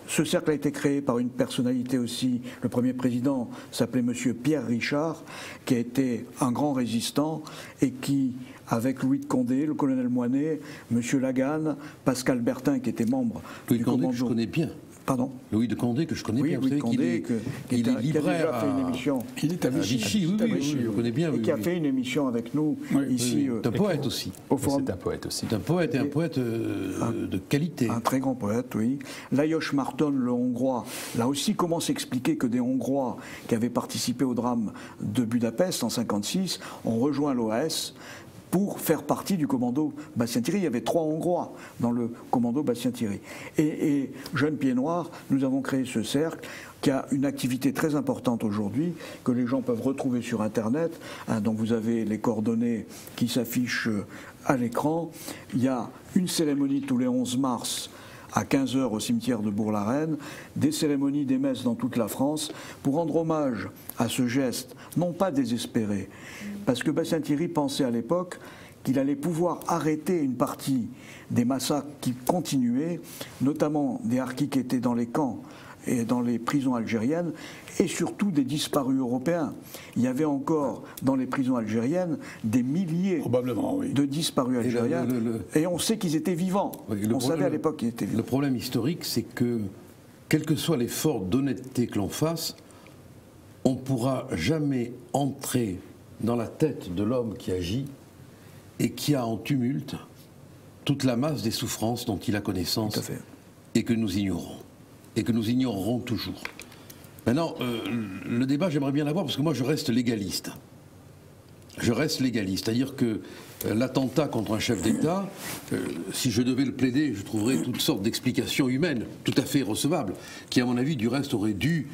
Ce cercle a été créé par une personnalité aussi. Le premier président s'appelait Monsieur Pierre Richard, qui a été un grand résistant et qui, avec Louis de Condé, le colonel Moinet, Monsieur Laganne, Pascal Bertin, qui était membre Louis du de Condé, commando. Que je connais bien. Pardon. Louis de Condé, que je connais bien. Louis de Condé, qui a déjà fait une émission. Il est à Vichy. Oui, je connais bien. Et qui a fait une émission avec nous ici. C'est un poète aussi. C'est un poète aussi. C'est un poète et un poète de qualité. Un très grand poète, oui. Lajos Marton, le Hongrois, là aussi, comment s'expliquer que des Hongrois qui avaient participé au drame de Budapest en 1956 ont rejoint l'OAS pour faire partie du commando Bastien-Thierry. Il y avait 3 Hongrois dans le commando Bastien-Thierry. Et Jeunes Pieds Noirs, nous avons créé ce cercle qui a une activité très importante aujourd'hui, que les gens peuvent retrouver sur Internet, dont vous avez les coordonnées qui s'affichent à l'écran. Il y a une cérémonie tous les 11 mars à 15h au cimetière de Bourg-la-Reine, des cérémonies, des messes dans toute la France, pour rendre hommage à ce geste, non pas désespéré, parce que Bastien-Thierry pensait à l'époque qu'il allait pouvoir arrêter une partie des massacres qui continuaient, notamment des harkis qui étaient dans les camps et dans les prisons algériennes, et surtout des disparus européens. Il y avait encore dans les prisons algériennes des milliers de disparus algériens, et on sait qu'ils étaient vivants. On savait à l'époque qu'ils étaient vivants. Le problème historique, c'est que, quel que soit l'effort d'honnêteté que l'on fasse, on ne pourra jamais entrer dans la tête de l'homme qui agit et qui a en tumulte toute la masse des souffrances dont il a connaissance et que nous ignorons. Et que nous ignorerons toujours. Maintenant, le débat, j'aimerais bien l'avoir parce que moi, je reste légaliste. Je reste légaliste. C'est-à-dire que l'attentat contre un chef d'État, si je devais le plaider, je trouverais toutes sortes d'explications humaines, tout à fait recevables, qui, à mon avis, du reste, auraient dû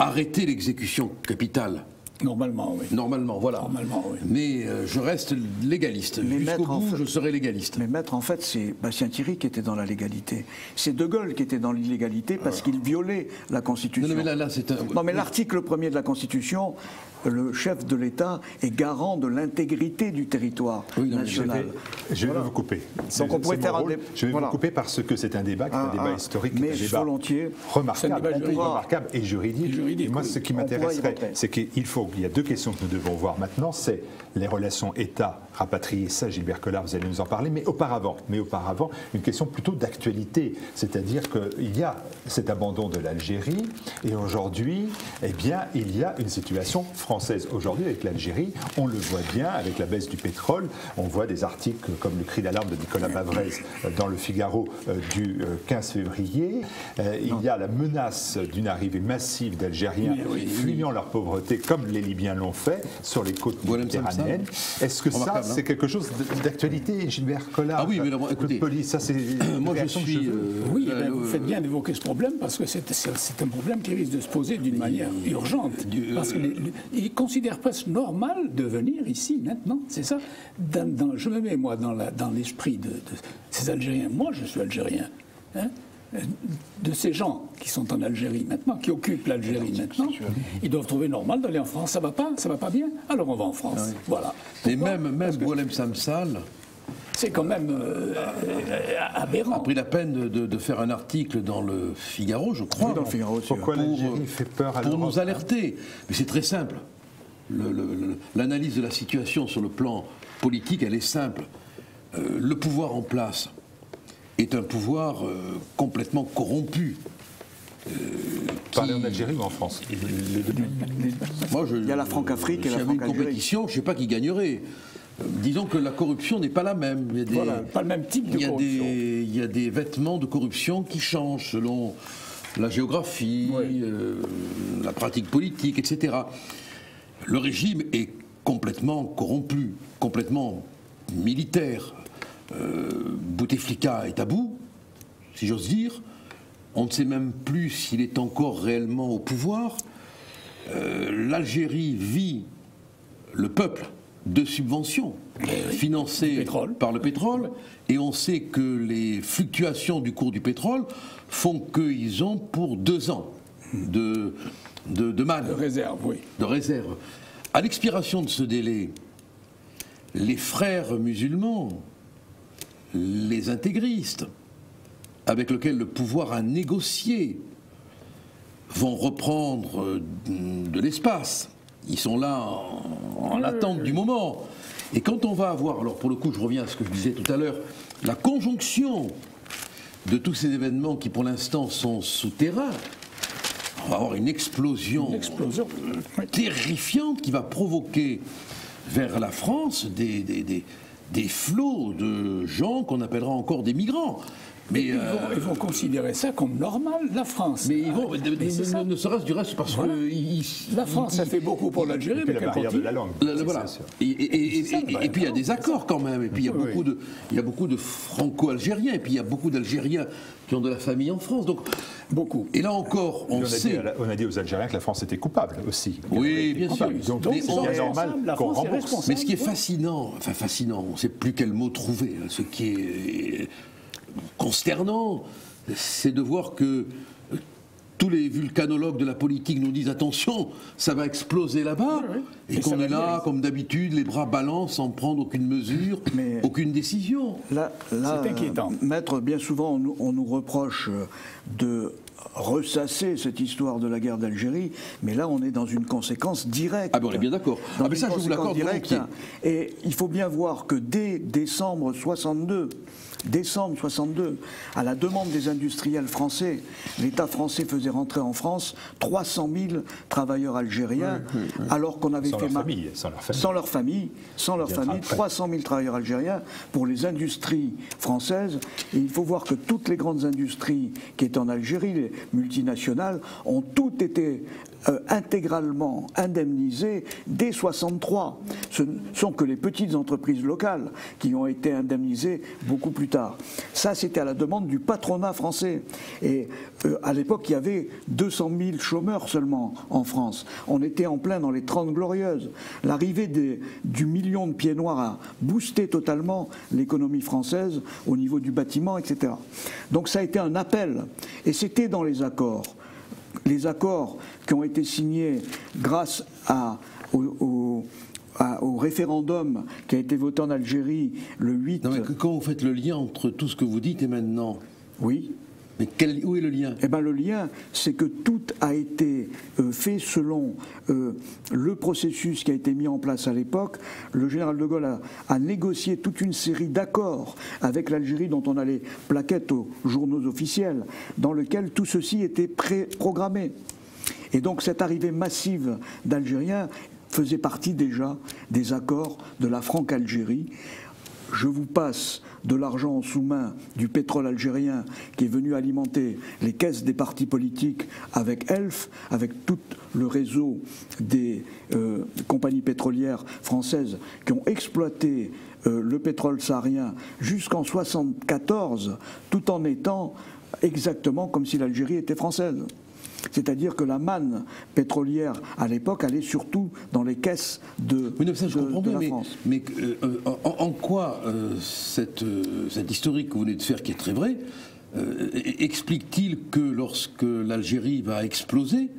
arrêter l'exécution capitale. Normalement, oui. Normalement, voilà. Normalement, oui. Mais je reste légaliste. Jusqu'au bout, je serai légaliste. Mais maître, en fait, c'est Bastien-Thierry qui était dans la légalité. C'est De Gaulle qui était dans l'illégalité parce qu'il violait la Constitution. Non, mais là c'est un... Non, mais l'article 1er de la Constitution, le chef de l'État est garant de l'intégrité du territoire national. Je vais vous couper. Donc on pourrait faire un débat. Je vais vous couper parce que c'est un débat qui est un débat historique, mais un débat volontiers. remarquable et juridique. Et moi, ce qui m'intéresserait, c'est il y a 2 questions que nous devons voir maintenant, c'est les relations État-rapatriés. Ça, Gilbert Collard, vous allez nous en parler. Mais auparavant, une question plutôt d'actualité. C'est-à-dire qu'il y a cet abandon de l'Algérie et aujourd'hui, eh bien, il y a une situation française. Aujourd'hui, avec l'Algérie, on le voit bien, avec la baisse du pétrole, on voit des articles comme le cri d'alarme de Nicolas Bavrez dans le Figaro du 15 février. Il y a la menace d'une arrivée massive d'Algériens fuyant leur pauvreté, comme les Libyens l'ont fait, sur les côtes méditerranéennes. Est-ce que ça, c'est quelque chose d'actualité, Gilbert Collard? Ah oui, mais alors, écoutez, ça c'est... moi je suis... oui, vous faites bien d'évoquer ce problème, parce que c'est un problème qui risque de se poser d'une manière urgente. Parce qu'ils considèrent presque normal de venir ici, maintenant, c'est ça. Je me mets, moi, dans l'esprit de ces Algériens. Moi, je suis Algérien. Hein, de ces gens qui sont en Algérie maintenant, qui occupent l'Algérie maintenant, ils doivent trouver normal d'aller en France. Ça va pas bien, alors on va en France. Oui. Voilà. Et même Boualem Samsal, c'est quand même aberrant. A pris la peine de faire un article dans le Figaro, je crois. Oui, dans le Figaro aussi. Pourquoi l'Algérie fait peur à l'Europe? Pour nous alerter. Mais c'est très simple. L'analyse de la situation sur le plan politique, elle est simple. Le pouvoir en place est un pouvoir complètement corrompu. Parler en Algérie ou en France? Il y a la Franc-Afrique et la Franc-Algérie. Une compétition, je ne sais pas qui gagnerait. disons que la corruption n'est pas la même. Il y a des, voilà, pas le même type de corruption. Il y a des vêtements de corruption qui changent selon la géographie, la pratique politique, etc. Le régime est complètement corrompu, complètement militaire. Bouteflika est à bout, si j'ose dire. On ne sait même plus s'il est encore réellement au pouvoir. L'Algérie vit, le peuple, de subventions financées par le pétrole, et on sait que les fluctuations du cours du pétrole font qu'ils ont pour 2 ans de manne. De réserve, oui. De réserve. À l'expiration de ce délai, les frères musulmans, les intégristes, avec lesquels le pouvoir a négocié, vont reprendre de l'espace. Ils sont là en attente du moment. Et quand on va avoir, alors pour le coup je reviens à ce que je disais tout à l'heure, la conjonction de tous ces événements qui pour l'instant sont souterrains, on va avoir une explosion terrifiante qui va provoquer vers la France des flots de gens qu'on appellera encore des migrants. Mais ils vont considérer ça comme normal, la France. Mais ils vont, ne serait-ce du reste parce que... la France a fait beaucoup pour l'Algérie, mais la barrière de la langue. Voilà. Et puis il y a des accords quand même, et puis il y a beaucoup de franco-algériens, et puis il y a beaucoup d'Algériens qui ont de la famille en France, donc beaucoup. Et là encore, on sait... On a dit aux Algériens que la France était coupable aussi. Oui, bien sûr. Donc c'est normal qu'on rembourse. Mais ce qui est fascinant, on ne sait plus quel mot trouver, ce qui est consternant, c'est de voir que tous les vulcanologues de la politique nous disent attention, ça va exploser là-bas, et qu'on est là, comme d'habitude, les bras ballants sans prendre aucune mesure, aucune décision. Là, c'est inquiétant. Maître, bien souvent, on nous reproche de ressasser cette histoire de la guerre d'Algérie, mais là on est dans une conséquence directe. Ah ben on est bien d'accord. Ah mais ça je vous l'accorde volontiers. Et il faut bien voir que dès décembre 62, à la demande des industriels français, l'État français faisait rentrer en France 300 000 travailleurs algériens, alors qu'on avait sans leur famille, 300 000 travailleurs algériens pour les industries françaises. Et il faut voir que toutes les grandes industries qui étaient en Algérie, les multinationales, ont toutes été intégralement indemnisées dès 63. Ce ne sont que les petites entreprises locales qui ont été indemnisées beaucoup plus tard. Ça, c'était à la demande du patronat français. Et à l'époque, il y avait 200 000 chômeurs seulement en France. On était en plein dans les 30 glorieuses. L'arrivée du million de pieds noirs a boosté totalement l'économie française au niveau du bâtiment, etc. Donc ça a été un appel. Et c'était dans les accords. Les accords qui ont été signés grâce au référendum qui a été voté en Algérie le 8... Non mais quand vous faites le lien entre tout ce que vous dites et maintenant... Oui. Mais où est le lien ? Eh bien le lien, c'est que tout a été fait selon le processus qui a été mis en place à l'époque. Le général de Gaulle a négocié toute une série d'accords avec l'Algérie dont on a les plaquettes aux journaux officiels, dans lequel tout ceci était programmé. Et donc cette arrivée massive d'Algériens faisait partie déjà des accords de la Franc-Algérie. Je vous passe de l'argent en sous-main du pétrole algérien qui est venu alimenter les caisses des partis politiques avec Elf, avec tout le réseau des compagnies pétrolières françaises qui ont exploité le pétrole saharien jusqu'en 1974, tout en étant exactement comme si l'Algérie était française. C'est-à-dire que la manne pétrolière, à l'époque, allait surtout dans les caisses de la France. Mais en quoi cette historique que vous venez de faire, qui est très vrai, explique-t-il que lorsque l'Algérie va exploser,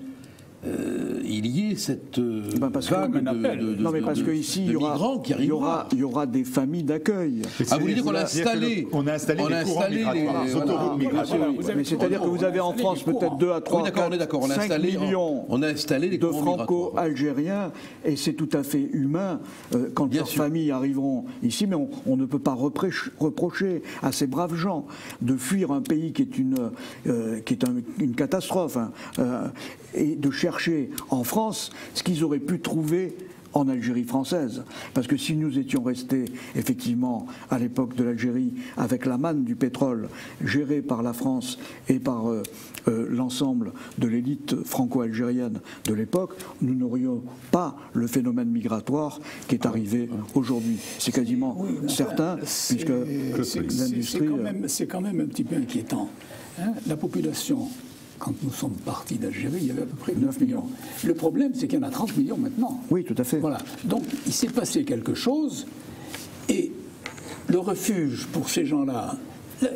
il y ait cette vague de migrants qui arrivera. Il y aura des familles d'accueil. Ah, vous voulez dire qu'on a installé les courants migratoires, les autoroutes migratoires. Mais c'est-à-dire que vous avez en France peut-être 2 à 3, 5 millions de franco-algériens, et c'est tout à fait humain quand leurs familles arriveront ici, mais on ne peut pas reprocher à ces braves gens de fuir un pays qui est une catastrophe, et de chercher en France ce qu'ils auraient pu trouver en Algérie française. Parce que si nous étions restés effectivement à l'époque de l'Algérie avec la manne du pétrole gérée par la France et par l'ensemble de l'élite franco-algérienne de l'époque, nous n'aurions pas le phénomène migratoire qui est arrivé aujourd'hui. C'est quasiment certain, puisque l'industrie... C'est quand même un petit peu inquiétant. Hein, la population, quand nous sommes partis d'Algérie, il y avait à peu près 9 millions. Le problème, c'est qu'il y en a 30 millions maintenant. Oui, tout à fait. Voilà. Donc, il s'est passé quelque chose, et le refuge pour ces gens-là,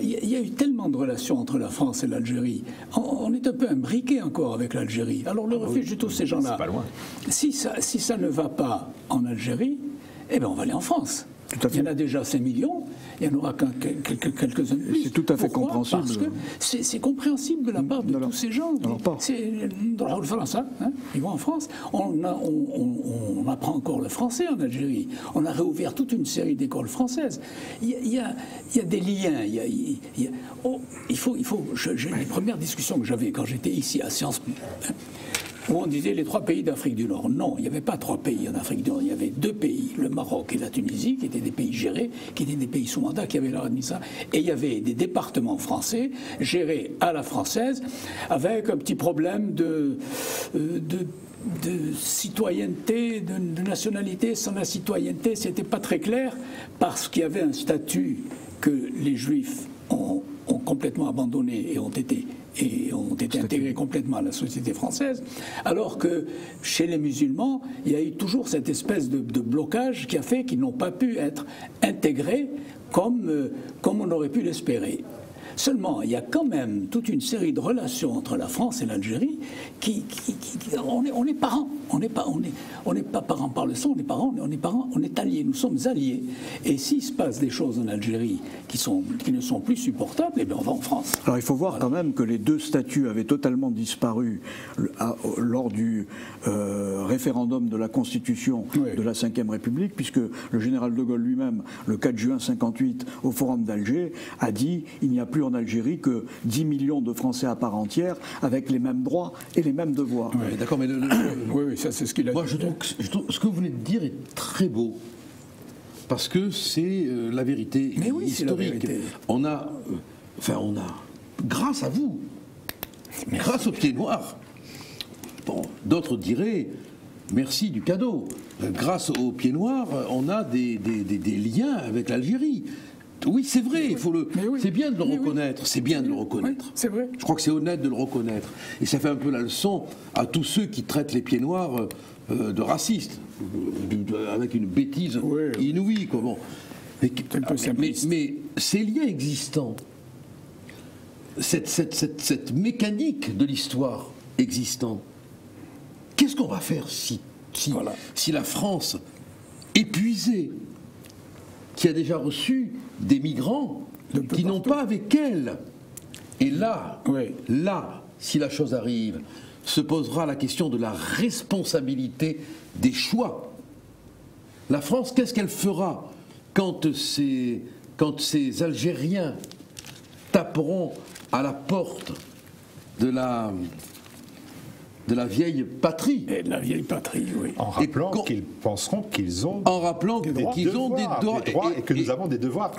il y a eu tellement de relations entre la France et l'Algérie. On est un peu imbriqué encore avec l'Algérie. Alors, le refuge de tous ces gens-là, si ça ne va pas en Algérie, eh bien, on va aller en France. Il y en a déjà 5 millions, il y en aura quelques-uns de plus. C'est tout à fait compréhensible. Parce que c'est compréhensible de la part de tous ces gens. C'est dans la France, hein, ils vont en France. On apprend encore le français en Algérie. On a réouvert toute une série d'écoles françaises. Il y a des liens. Les premières discussions que j'avais quand j'étais ici à Sciences Po, où on disait les 3 pays d'Afrique du Nord. Non, il n'y avait pas 3 pays en Afrique du Nord. Il y avait 2 pays, le Maroc et la Tunisie, qui étaient des pays gérés, qui étaient des pays sous mandat, qui avaient leur administration. Et il y avait des départements français gérés à la française, avec un petit problème de citoyenneté, de nationalité. Sans la citoyenneté, c'était pas très clair, parce qu'il y avait un statut que les Juifs ont complètement abandonné et ont été intégrés complètement à la société française, alors que chez les musulmans, il y a eu toujours cette espèce de blocage qui a fait qu'ils n'ont pas pu être intégrés comme on aurait pu l'espérer. Seulement, il y a quand même toute une série de relations entre la France et l'Algérie on est parents. On n'est pas parents par le sang, on est parents, on est alliés, nous sommes alliés. Et s'il se passe des choses en Algérie qui ne sont plus supportables, eh bien on va en France. Alors il faut voir quand même que les 2 statuts avaient totalement disparu lors du référendum de la Constitution de la Ve République, puisque le général de Gaulle lui-même, le 4 juin 58, au Forum d'Alger, a dit il n'y a plus en Algérie que 10 millions de Français à part entière, avec les mêmes droits et les mêmes devoirs. Oui, d'accord, mais oui, ça c'est ce qu'il a dit. Moi, je trouve que ce que vous venez de dire est très beau, parce que c'est la vérité historique. La vérité. On a, grâce à vous, grâce aux pieds noirs, bon, d'autres diraient merci du cadeau. Grâce aux pieds noirs, on a des liens avec l'Algérie. Oui, c'est vrai, c'est bien de le reconnaître, c'est bien de le reconnaître. Oui, c'est vrai. Je crois que c'est honnête de le reconnaître. Et ça fait un peu la leçon à tous ceux qui traitent les pieds noirs de racistes, avec une bêtise inouïe. Comment. Mais ces liens existants, cette mécanique de l'histoire existante, qu'est-ce qu'on va faire si la France, épuisée, qui a déjà reçu des migrants qui n'ont pas avec elle. Et là, si la chose arrive, se posera la question de la responsabilité des choix. La France, qu'est-ce qu'elle fera quand ces Algériens taperont à la porte de la vieille patrie. Et de la vieille patrie, oui. En rappelant qu'ils penseront qu'ils ont des droits et que nous avons des devoirs.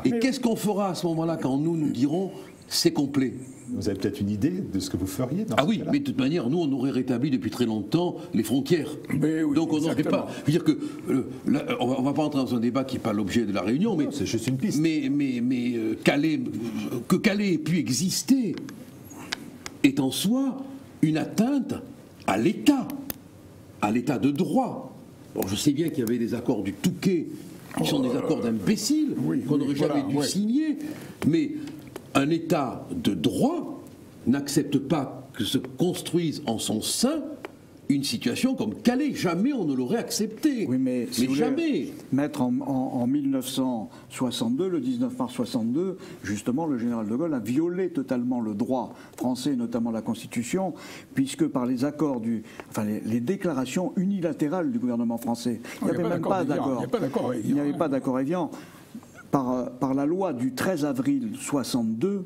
Et qu'est-ce qu'on fera à ce moment-là quand nous dirons c'est complet? Vous avez peut-être une idée de ce que vous feriez dans oui, mais de toute manière, nous, on aurait rétabli depuis très longtemps les frontières. Donc on n'aurait pas... Je veux dire que... on ne va pas entrer dans un débat qui n'est pas l'objet de la réunion, mais... C'est juste une piste. Mais que Calais ait pu exister est en soi une atteinte à l'État de droit. Bon, je sais bien qu'il y avait des accords du Touquet qui sont des accords d'imbéciles qu'on n'aurait jamais dû signer, mais un État de droit n'accepte pas que se construise en son sein une situation comme Calais. Jamais on ne l'aurait accepté. Oui, mais jamais. Mettre en 1962, le 19 mars 62, justement, le général de Gaulle a violé totalement le droit français, notamment la Constitution, puisque par les accords les déclarations unilatérales du gouvernement français, il n'y avait même pas d'accord. Il n'y avait pas d'accord évident. Par la loi du 13 avril 62,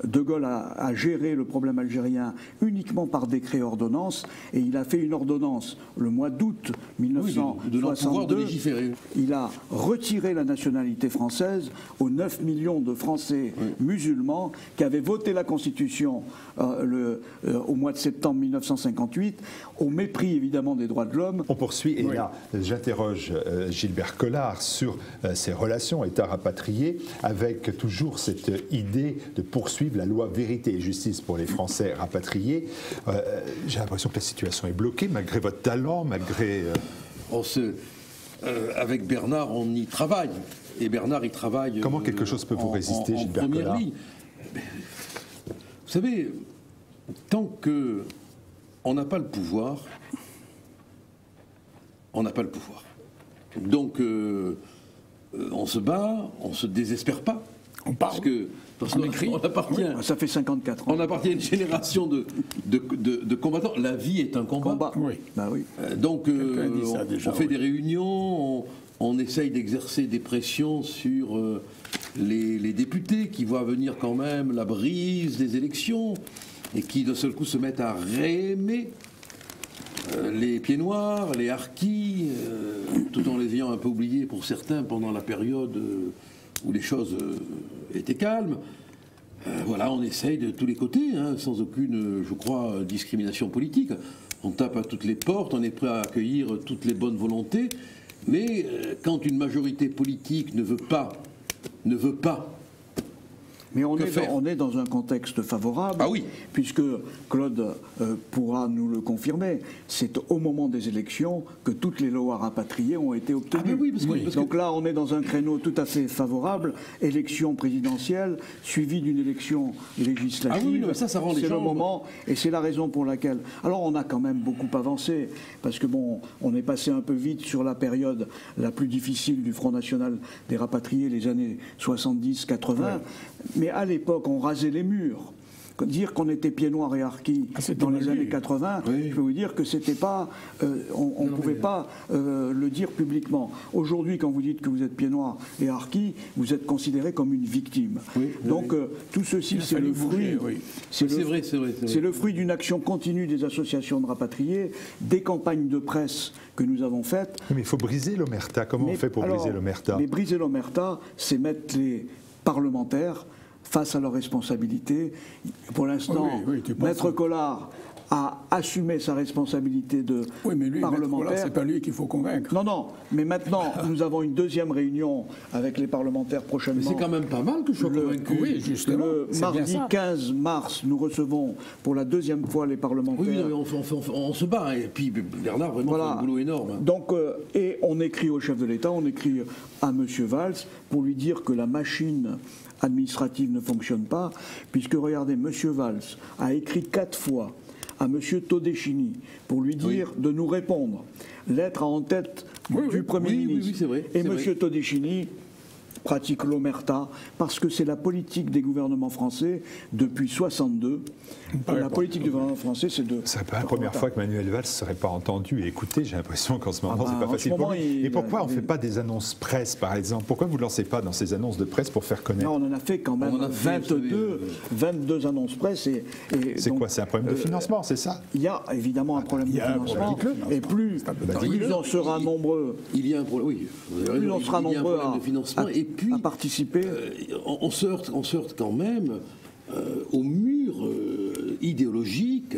De Gaulle a géré le problème algérien uniquement par décret-ordonnance, et il a fait une ordonnance le mois d'août 1962. Il a retiré la nationalité française aux 9 millions de Français musulmans qui avaient voté la Constitution au mois de septembre 1958, au mépris évidemment des droits de l'homme. On poursuit, et là j'interroge Gilbert Collard sur ces relations État-rapatriés, avec toujours cette idée de poursuivre la loi vérité et justice pour les Français rapatriés. J'ai l'impression que la situation est bloquée, malgré votre talent, malgré... Avec Bernard, on y travaille. Et Bernard, il travaille... Comment quelque chose peut vous résister, Gilbert Collard ? Vous savez, tant qu'on n'a pas le pouvoir, on n'a pas le pouvoir. Donc, on se bat, on ne se désespère pas. On parle. Parce qu'on appartient... Ça fait 54 ans. On appartient à une génération de combattants. La vie est un combat. Oui. Bah oui. Donc, on fait des réunions, on essaye d'exercer des pressions sur les députés qui voient venir quand même la brise des élections et qui d'un seul coup se mettent à réaimer les pieds noirs, les harkis, tout en les ayant un peu oubliés pour certains pendant la période où les choses étaient calmes. Voilà, on essaye de tous les côtés, sans aucune, je crois, discrimination politique. On tape à toutes les portes, on est prêt à accueillir toutes les bonnes volontés, mais quand une majorité politique ne veut pas, mais on est dans un contexte favorable, puisque Claude pourra nous le confirmer. C'est au moment des élections que toutes les lois rapatriées ont été obtenues. Donc là, on est dans un créneau tout à fait favorable, élection présidentielle suivie d'une élection législative. Ça rend les gens... C'est le moment, et c'est la raison pour laquelle... Alors on a quand même beaucoup avancé, parce que bon, on est passé un peu vite sur la période la plus difficile du Front National des rapatriés, les années 70-80, mais à l'époque, on rasait les murs. Dire qu'on était pieds noirs et harkis dans les années 80, je peux vous dire que c'était pas, on ne pouvait pas le dire publiquement. Aujourd'hui, quand vous dites que vous êtes pieds noirs et harkis, vous êtes considéré comme une victime. Donc tout ceci, c'est le fruit. C'est le fruit d'une action continue des associations de rapatriés, des campagnes de presse que nous avons faites. Mais il faut briser l'omerta. Comment on fait pour briser l'omerta ? Mais briser l'omerta, c'est mettre les parlementaires face à leurs responsabilités. Pour l'instant, Maître Collard a assumé sa responsabilité de parlementaire. C'est pas lui qu'il faut convaincre. Non, mais maintenant, nous avons une deuxième réunion avec les parlementaires prochainement. Mais c'est quand même pas mal que je sois convaincu. Oui, justement. Le mardi 15 mars, nous recevons pour la deuxième fois les parlementaires. Oui, on se bat. Et puis Bernard, vraiment, fait un boulot énorme. Donc, et on écrit au chef de l'État, on écrit à M. Valls pour lui dire que la machine administrative ne fonctionne pas, puisque, regardez, M. Valls a écrit 4 fois à M. Todeschini pour lui dire de nous répondre. Lettre en tête du Premier ministre. C'est vrai, et M. Todeschini pratique l'omerta parce que c'est la politique des gouvernements français depuis 62. La politique du gouvernement français, c'est de... C'est pas la première fois que Manuel Valls ne serait pas entendu et écouté. J'ai l'impression qu'en ce moment, c'est pas facile pour lui. Et pourquoi on ne fait pas des annonces presse, par exemple ? Pourquoi vous ne lancez pas dans ces annonces de presse pour faire connaître ? Non, on en a fait quand même 22 annonces presse. C'est quoi ? C'est un problème de financement, c'est ça ? Il y a évidemment un problème de financement. Et plus on sera nombreux... Il y a un problème, oui. Plus on sera nombreux à participer. On se heurte quand même au mur idéologique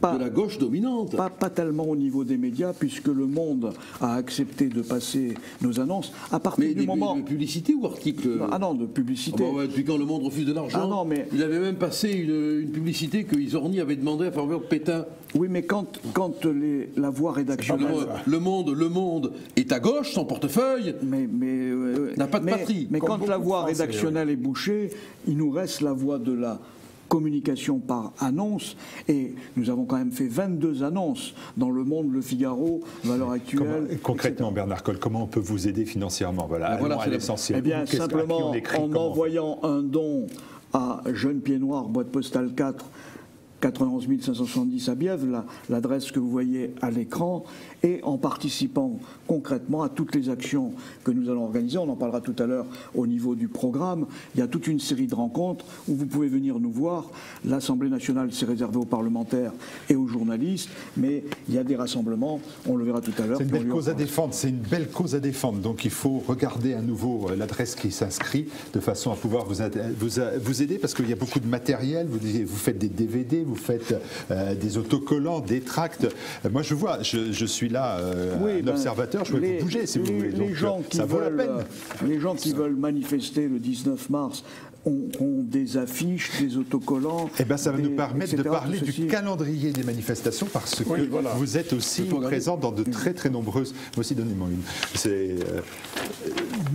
de la gauche dominante. Pas tellement au niveau des médias, puisque Le Monde a accepté de passer nos annonces. À partir du moment... de publicité ou article ? Ah non, de publicité. Depuis quand Le Monde refuse de l'argent, il avait même passé une publicité que Isorni avait demandé à faveur de Pétain. Oui, mais quand la voie rédactionnelle... Le Monde est à gauche, son portefeuille n'a pas de patrie. Mais quand la voie rédactionnelle est bouchée, il nous reste la voie de la communication par annonce, et nous avons quand même fait 22 annonces dans Le Monde, Le Figaro, Valeurs Actuelles. Concrètement, Bernard Colle, comment on peut vous aider financièrement ? Voilà l'essentiel. Eh bien, simplement en envoyant un don à Jeune Pied Noir, boîte postale 4, 91 570 à Bièvre, l'adresse que vous voyez à l'écran, et en participant concrètement à toutes les actions que nous allons organiser. On en parlera tout à l'heure au niveau du programme. Il y a toute une série de rencontres où vous pouvez venir nous voir. L'Assemblée nationale, c'est réservé aux parlementaires et aux journalistes, mais il y a des rassemblements, on le verra tout à l'heure. C'est une belle cause à défendre, c'est une belle cause à défendre. Donc il faut regarder à nouveau l'adresse qui s'inscrit de façon à pouvoir vous aider, parce qu'il y a beaucoup de matériel, vous faites des DVD, vous faites des autocollants, des tracts. Moi je vois, je suis là un observateur, je peux vous bouger si vous voulez. Donc ça vaut la peine. Les gens qui veulent manifester le 19 mars ont des affiches, des autocollants. Eh bien, ça va nous permettre de parler du calendrier des manifestations, parce que vous êtes aussi présent dans de très très nombreuses. Moi aussi, donnez-moi une. C'est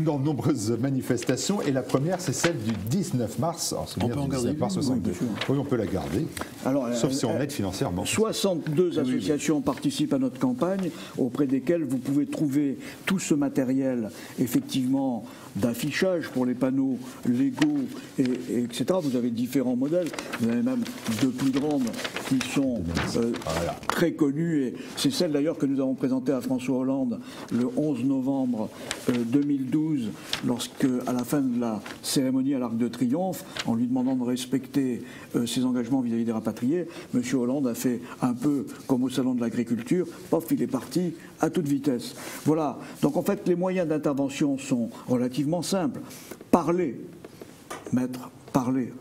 dans de nombreuses manifestations, et la première, c'est celle du 19 mars. Alors, on peut en garder 62. Oui, on peut la garder. Alors, sauf si on aide financièrement. 62 associations participent à notre campagne, auprès desquelles vous pouvez trouver tout ce matériel, effectivement, d'affichage pour les panneaux légaux, etc. Vous avez différents modèles, vous avez même deux plus grandes qui sont très connues, et c'est celle d'ailleurs que nous avons présentée à François Hollande le 11 novembre 2012, lorsque, à la fin de la cérémonie à l'Arc de Triomphe, en lui demandant de respecter ses engagements vis-à-vis des rapatriés, M. Hollande a fait un peu comme au Salon de l'Agriculture, pof, il est parti à toute vitesse. Voilà, donc en fait les moyens d'intervention sont relativement simples. Parler, parler,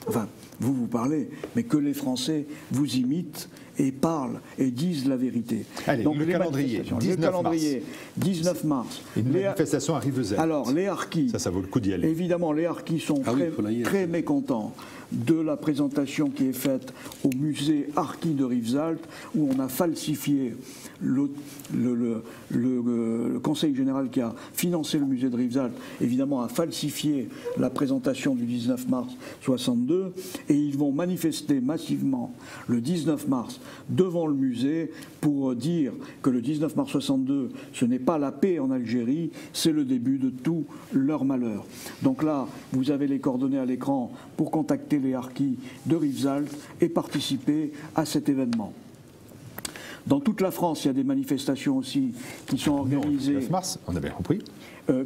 enfin vous parlez, mais que les Français vous imitent et parlent et disent la vérité. Allez, donc le calendrier, 19 mars. Une manifestation à Rivesaltes. Alors les harkis, ça vaut le coup d'y aller. Évidemment, les harkis sont très mécontents de la présentation qui est faite au musée harki de Rivesaltes, où on a falsifié le Conseil général qui a financé le musée de Rivesaltes, évidemment, a falsifié la présentation du 19 mars 62, et ils vont manifester massivement le 19 mars devant le musée pour dire que le 19 mars 62, ce n'est pas la paix en Algérie, c'est le début de tout leur malheur. Donc là, vous avez les coordonnées à l'écran pour contacter les harkis de Rivesaltes et participer à cet événement. Dans toute la France, il y a des manifestations aussi qui sont organisées. Le 19 mars, on a bien compris.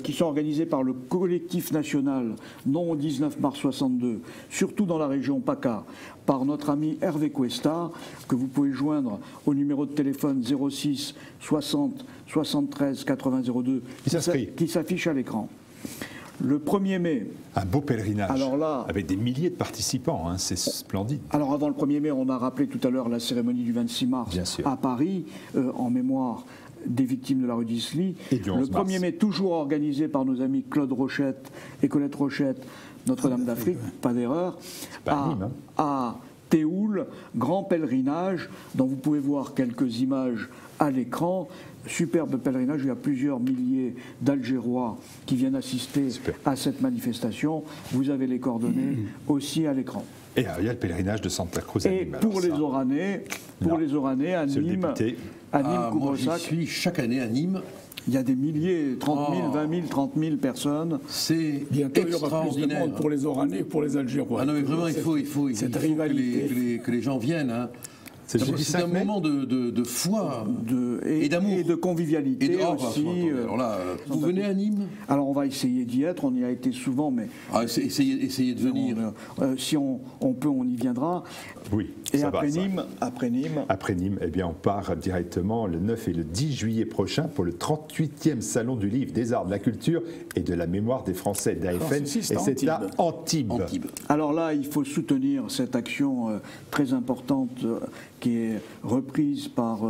Qui sont organisées par le collectif national non au 19 mars 62, surtout dans la région PACA, par notre ami Hervé Cuesta, que vous pouvez joindre au numéro de téléphone 06 60 73 80 02, qui s'affiche à l'écran. Le 1er mai... Un beau pèlerinage, alors là, avec des milliers de participants, hein, c'est splendide. Alors avant le 1er mai, on a rappelé tout à l'heure la cérémonie du 26 mars à Paris, en mémoire des victimes de la rue d'Isly. Le 1er mai, toujours organisé par nos amis Claude Rochette et Colette Rochette, Notre-Dame d'Afrique, pas d'erreur, à Théoul, grand pèlerinage, dont vous pouvez voir quelques images à l'écran. Superbe pèlerinage, il y a plusieurs milliers d'Algérois qui viennent assister à cette manifestation. Vous avez les coordonnées aussi à l'écran. Et il y a le pèlerinage de Santa Cruz à Nîmes. Et pour les Oranais, à Nîmes, moi j'y suis chaque année à Nîmes. Il y a des milliers, 30 000, 20 000, 30 000 personnes. C'est bientôt il y aura plus de monde pour les Oranais et pour les Algérois. Ah non mais vraiment il faut que les gens viennent. Hein. C'est un moment de foi et d'amour. Et de convivialité aussi. Alors là, vous venez à Nîmes ? Alors on va essayer d'y être, on y a été souvent, mais... essayez de venir. Si on peut, on y viendra. Oui, et ça après va, Nîmes, Après Nîmes, eh bien, on part directement le 9 et le 10 juillet prochain pour le 38e Salon du Livre, des Arts, de la Culture et de la Mémoire des Français d'AFN. Et c'est à Antibes. Alors là, il faut soutenir cette action très importante qui est reprise par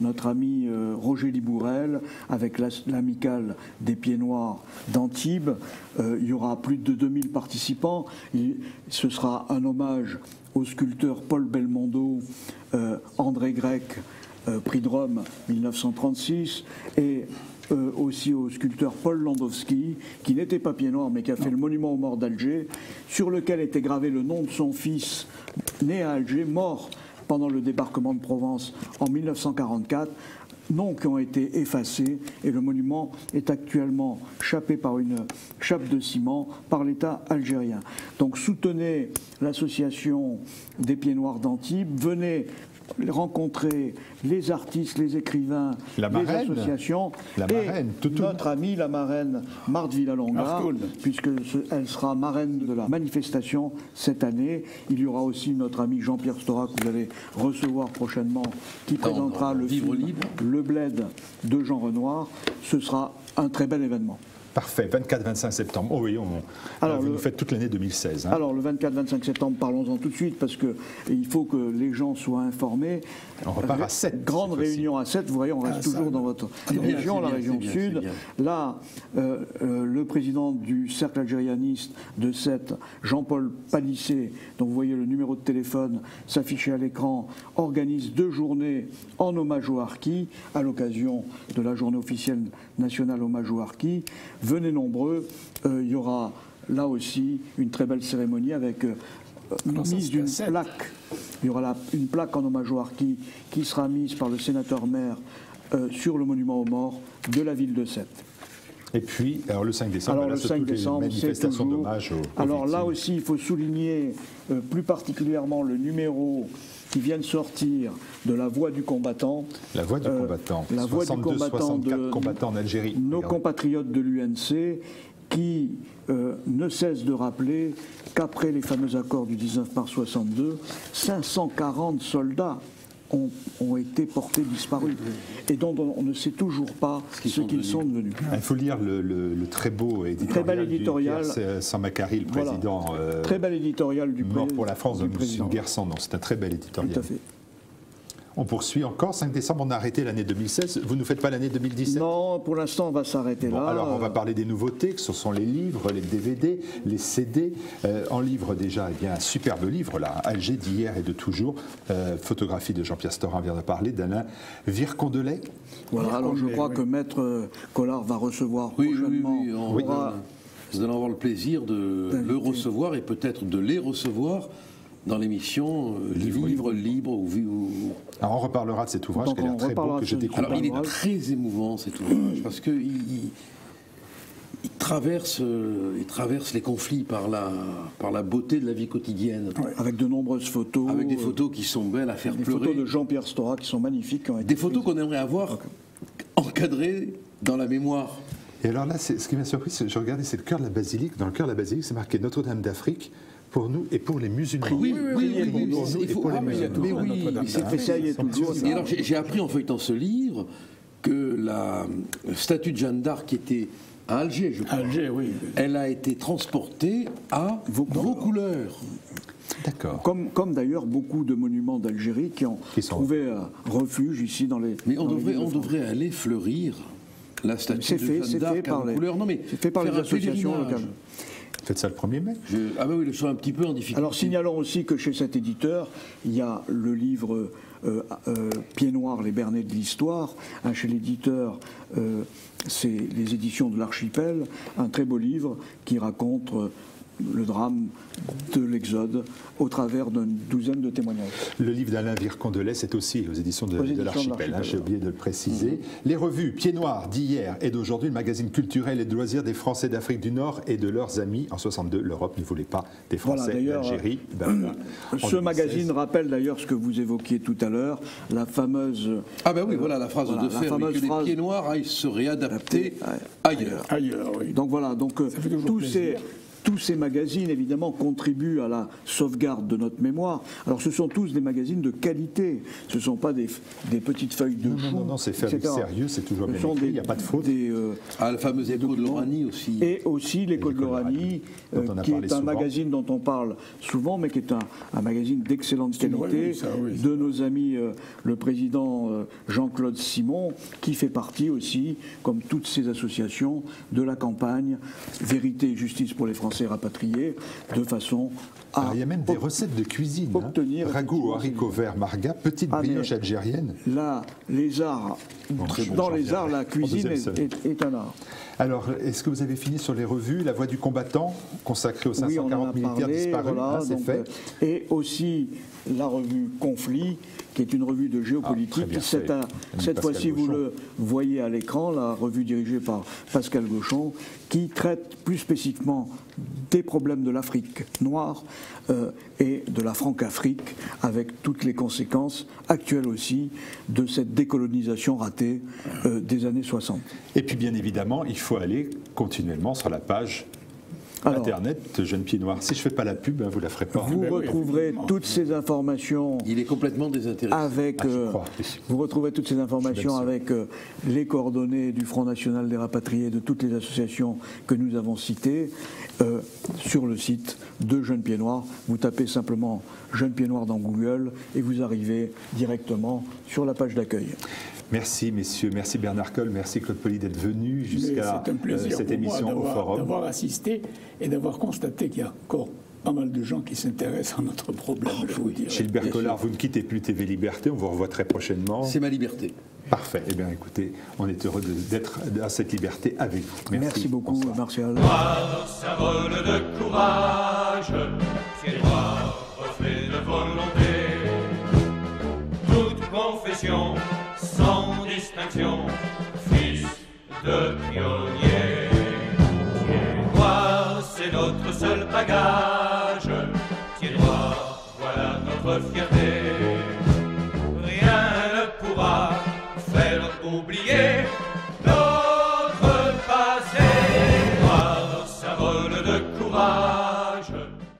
notre ami Roger Libourel avec l'amicale des Pieds Noirs d'Antibes. Il y aura plus de 2000 participants. Ce sera un hommage aux sculpteurs Paul Belmondo, André Grec, prix de Rome 1936, et aussi au sculpteur Paul Landowski, qui n'était pas pied noir mais qui a fait le monument aux morts d'Alger, sur lequel était gravé le nom de son fils né à Alger, mort pendant le débarquement de Provence en 1944. noms qui ont été effacés et le monument est actuellement chapé par une chape de ciment par l'État algérien. Donc soutenez l'association des Pieds Noirs d'Antibes, venez rencontrer les artistes, les écrivains, les associations et notre amie la marraine Marthe Villalonga, puisqu'elle sera marraine de la manifestation cette année. Il y aura aussi notre ami Jean-Pierre Storac que vous allez recevoir prochainement, qui présentera le film Le Bled de Jean Renoir. Ce sera un très bel événement. Parfait, 24-25 septembre. Oh oui, vous nous faites toute l'année 2016. Hein. Alors le 24-25 septembre, parlons-en tout de suite parce qu'il faut que les gens soient informés. On repart à 7. Grande réunion à 7, vous voyez, on reste toujours dans votre région, la région sud. Là, le président du cercle algérianiste de 7, Jean-Paul Palissé, dont vous voyez le numéro de téléphone s'afficher à l'écran, organise 2 journées en hommage aux harkis, à l'occasion de la journée officielle nationale hommage aux harkis. Venez nombreux, il y aura là aussi une très belle cérémonie avec mise d'une plaque. Il y aura une plaque en hommage aux harkis qui sera mise par le sénateur-maire sur le monument aux morts de la ville de Sète. Et puis, alors le 5 décembre, là, c'est toutes les manifestations d'hommage aux alors victimes. Là aussi, il faut souligner plus particulièrement le numéro qui vient de sortir de la Voix du combattant. La Voix du combattant. La Voix du combattant 64 combattants en Algérie. Nos compatriotes de l'UNC qui ne cessent de rappeler qu'après les fameux accords du 19 mars 62, 540 soldats ont été portés disparus et dont on ne sait toujours pas ce qu'ils sont devenus. Il faut lire le très beau éditorial, très bel éditorial du Samakari, le président. Très bel éditorial du mort pour la France, c'est une guerre sans nom. C'est un très bel éditorial. Tout à fait. On poursuit encore. 5 décembre, on a arrêté l'année 2016. Vous ne faites pas l'année 2017 ? Non, pour l'instant, on va s'arrêter là. Alors, on va parler des nouveautés, que ce sont les livres, les DVD, les CD. En livre, déjà, eh bien, un superbe livre, là, Alger d'hier et de toujours. Photographie de Jean-Pierre Storin vient de parler, d'Alain Vircondelet. Voilà, alors je crois que Maître Collard va recevoir prochainement. Nous allons avoir le plaisir de le recevoir et peut-être de les recevoir dans l'émission Livre libre ou Alors on reparlera de cet ouvrage qui a l'air très beau, que j'ai découvert. Alors il est très émouvant cet ouvrage parce que il traverse les conflits par la beauté de la vie quotidienne. Avec de nombreuses photos. Avec des photos qui sont belles à faire pleurer. Des photos de Jean-Pierre Storac qui sont magnifiques. Des photos qu'on aimerait avoir encadrées dans la mémoire. Et alors là, ce qui m'a surpris, je regardais, c'est le cœur de la basilique. Dans le cœur de la basilique, c'est marqué Notre-Dame d'Afrique. Pour nous et pour les musulmans. Oui, c'est alors j'ai appris en feuilletant ce livre que la statue de Jeanne d'Arc qui était à Alger, je crois, elle a été transportée à vos couleurs. D'accord. Comme d'ailleurs beaucoup de monuments d'Algérie qui ont trouvé refuge ici dans les. Mais on devrait aller fleurir la statue de Jeanne d'Arc à vos couleurs. Non mais c'est fait par les associations locales. Faites ça le 1er mai. Ah ben oui, je suis un petit peu en difficulté. Alors signalons aussi que chez cet éditeur, il y a le livre Pieds Noirs, les Bernets de l'Histoire. Chez l'éditeur, c'est les éditions de l'Archipel, un très beau livre qui raconte le drame de l'Exode au travers d'une douzaine de témoignages. Le livre d'Alain Vircondelet, c'est aussi aux éditions de l'Archipel, j'ai oublié de le préciser. Les revues Pieds Noirs d'hier et d'aujourd'hui, le magazine culturel et de loisirs des Français d'Afrique du Nord et de leurs amis. En 62, l'Europe ne voulait pas des Français d'Algérie. Ce magazine rappelle d'ailleurs ce que vous évoquiez tout à l'heure, la fameuse... Ah ben oui, voilà la phrase de fer, que les Pieds Noirs aillent se réadapter ailleurs. Donc voilà, tous ces magazines, évidemment, contribuent à la sauvegarde de notre mémoire. Alors, ce sont tous des magazines de qualité. Ce ne sont pas des petites feuilles de chou. Non, c'est fait avec sérieux, c'est toujours bien écrit, il n'y a pas de faute. La fameuse Écho de l'Oranie aussi. Et aussi l'Écho de l'Oranie, qui est un magazine dont on parle souvent, mais qui est un magazine d'excellente qualité, de nos amis, le président Jean-Claude Simon, qui fait partie aussi, comme toutes ces associations, de la campagne Vérité et Justice pour les Français rapatriés, de façon à... Alors, il y a même des recettes de cuisine. Ragoût aux haricots verts marga, petite brioche algérienne. Là, les arts, dans les arts, la cuisine est un art. Alors, est-ce que vous avez fini sur les revues? La Voix du combattant, consacrée aux 540 militaires disparus, voilà, c'est fait. Et aussi la revue Conflit, qui est une revue de géopolitique. Cette fois-ci, vous le voyez à l'écran, la revue dirigée par Pascal Gauchon, qui traite plus spécifiquement des problèmes de l'Afrique noire et de la Franc-Afrique, avec toutes les conséquences actuelles aussi de cette décolonisation ratée des années 60. Et puis bien évidemment, il faut aller continuellement sur la page Internet Jeune Pied Noir. Si je ne fais pas la pub, vous ne la ferez pas. Vous retrouverez toutes ces informations. Il est complètement désintéressé. Vous retrouverez toutes ces informations avec les coordonnées du Front National des Rapatriés, de toutes les associations que nous avons citées, sur le site de Jeune Pied Noir. Vous tapez simplement Jeune Pied Noir dans Google et vous arrivez directement sur la page d'accueil. Merci messieurs, merci Bernard Colle, merci Claude Poli d'être venu jusqu'à cette émission au Forum. D'avoir assisté et d'avoir constaté qu'il y a encore pas mal de gens qui s'intéressent à notre problème, je vous dire. Gilbert Collard, vous ne quittez plus TV Liberté, on vous revoit très prochainement. C'est ma liberté. Parfait. Eh bien écoutez, on est heureux d'être à cette liberté avec vous. Merci beaucoup, Martial. Symbole de courage, pied noir, reflet de volonté. Toute confession, sans distinction, fils de pionnier. Pied noir, c'est notre seul bagage. Pied noir, voilà notre fierté. Rien ne pourra faire oublier notre passé. Noir, symbole de courage.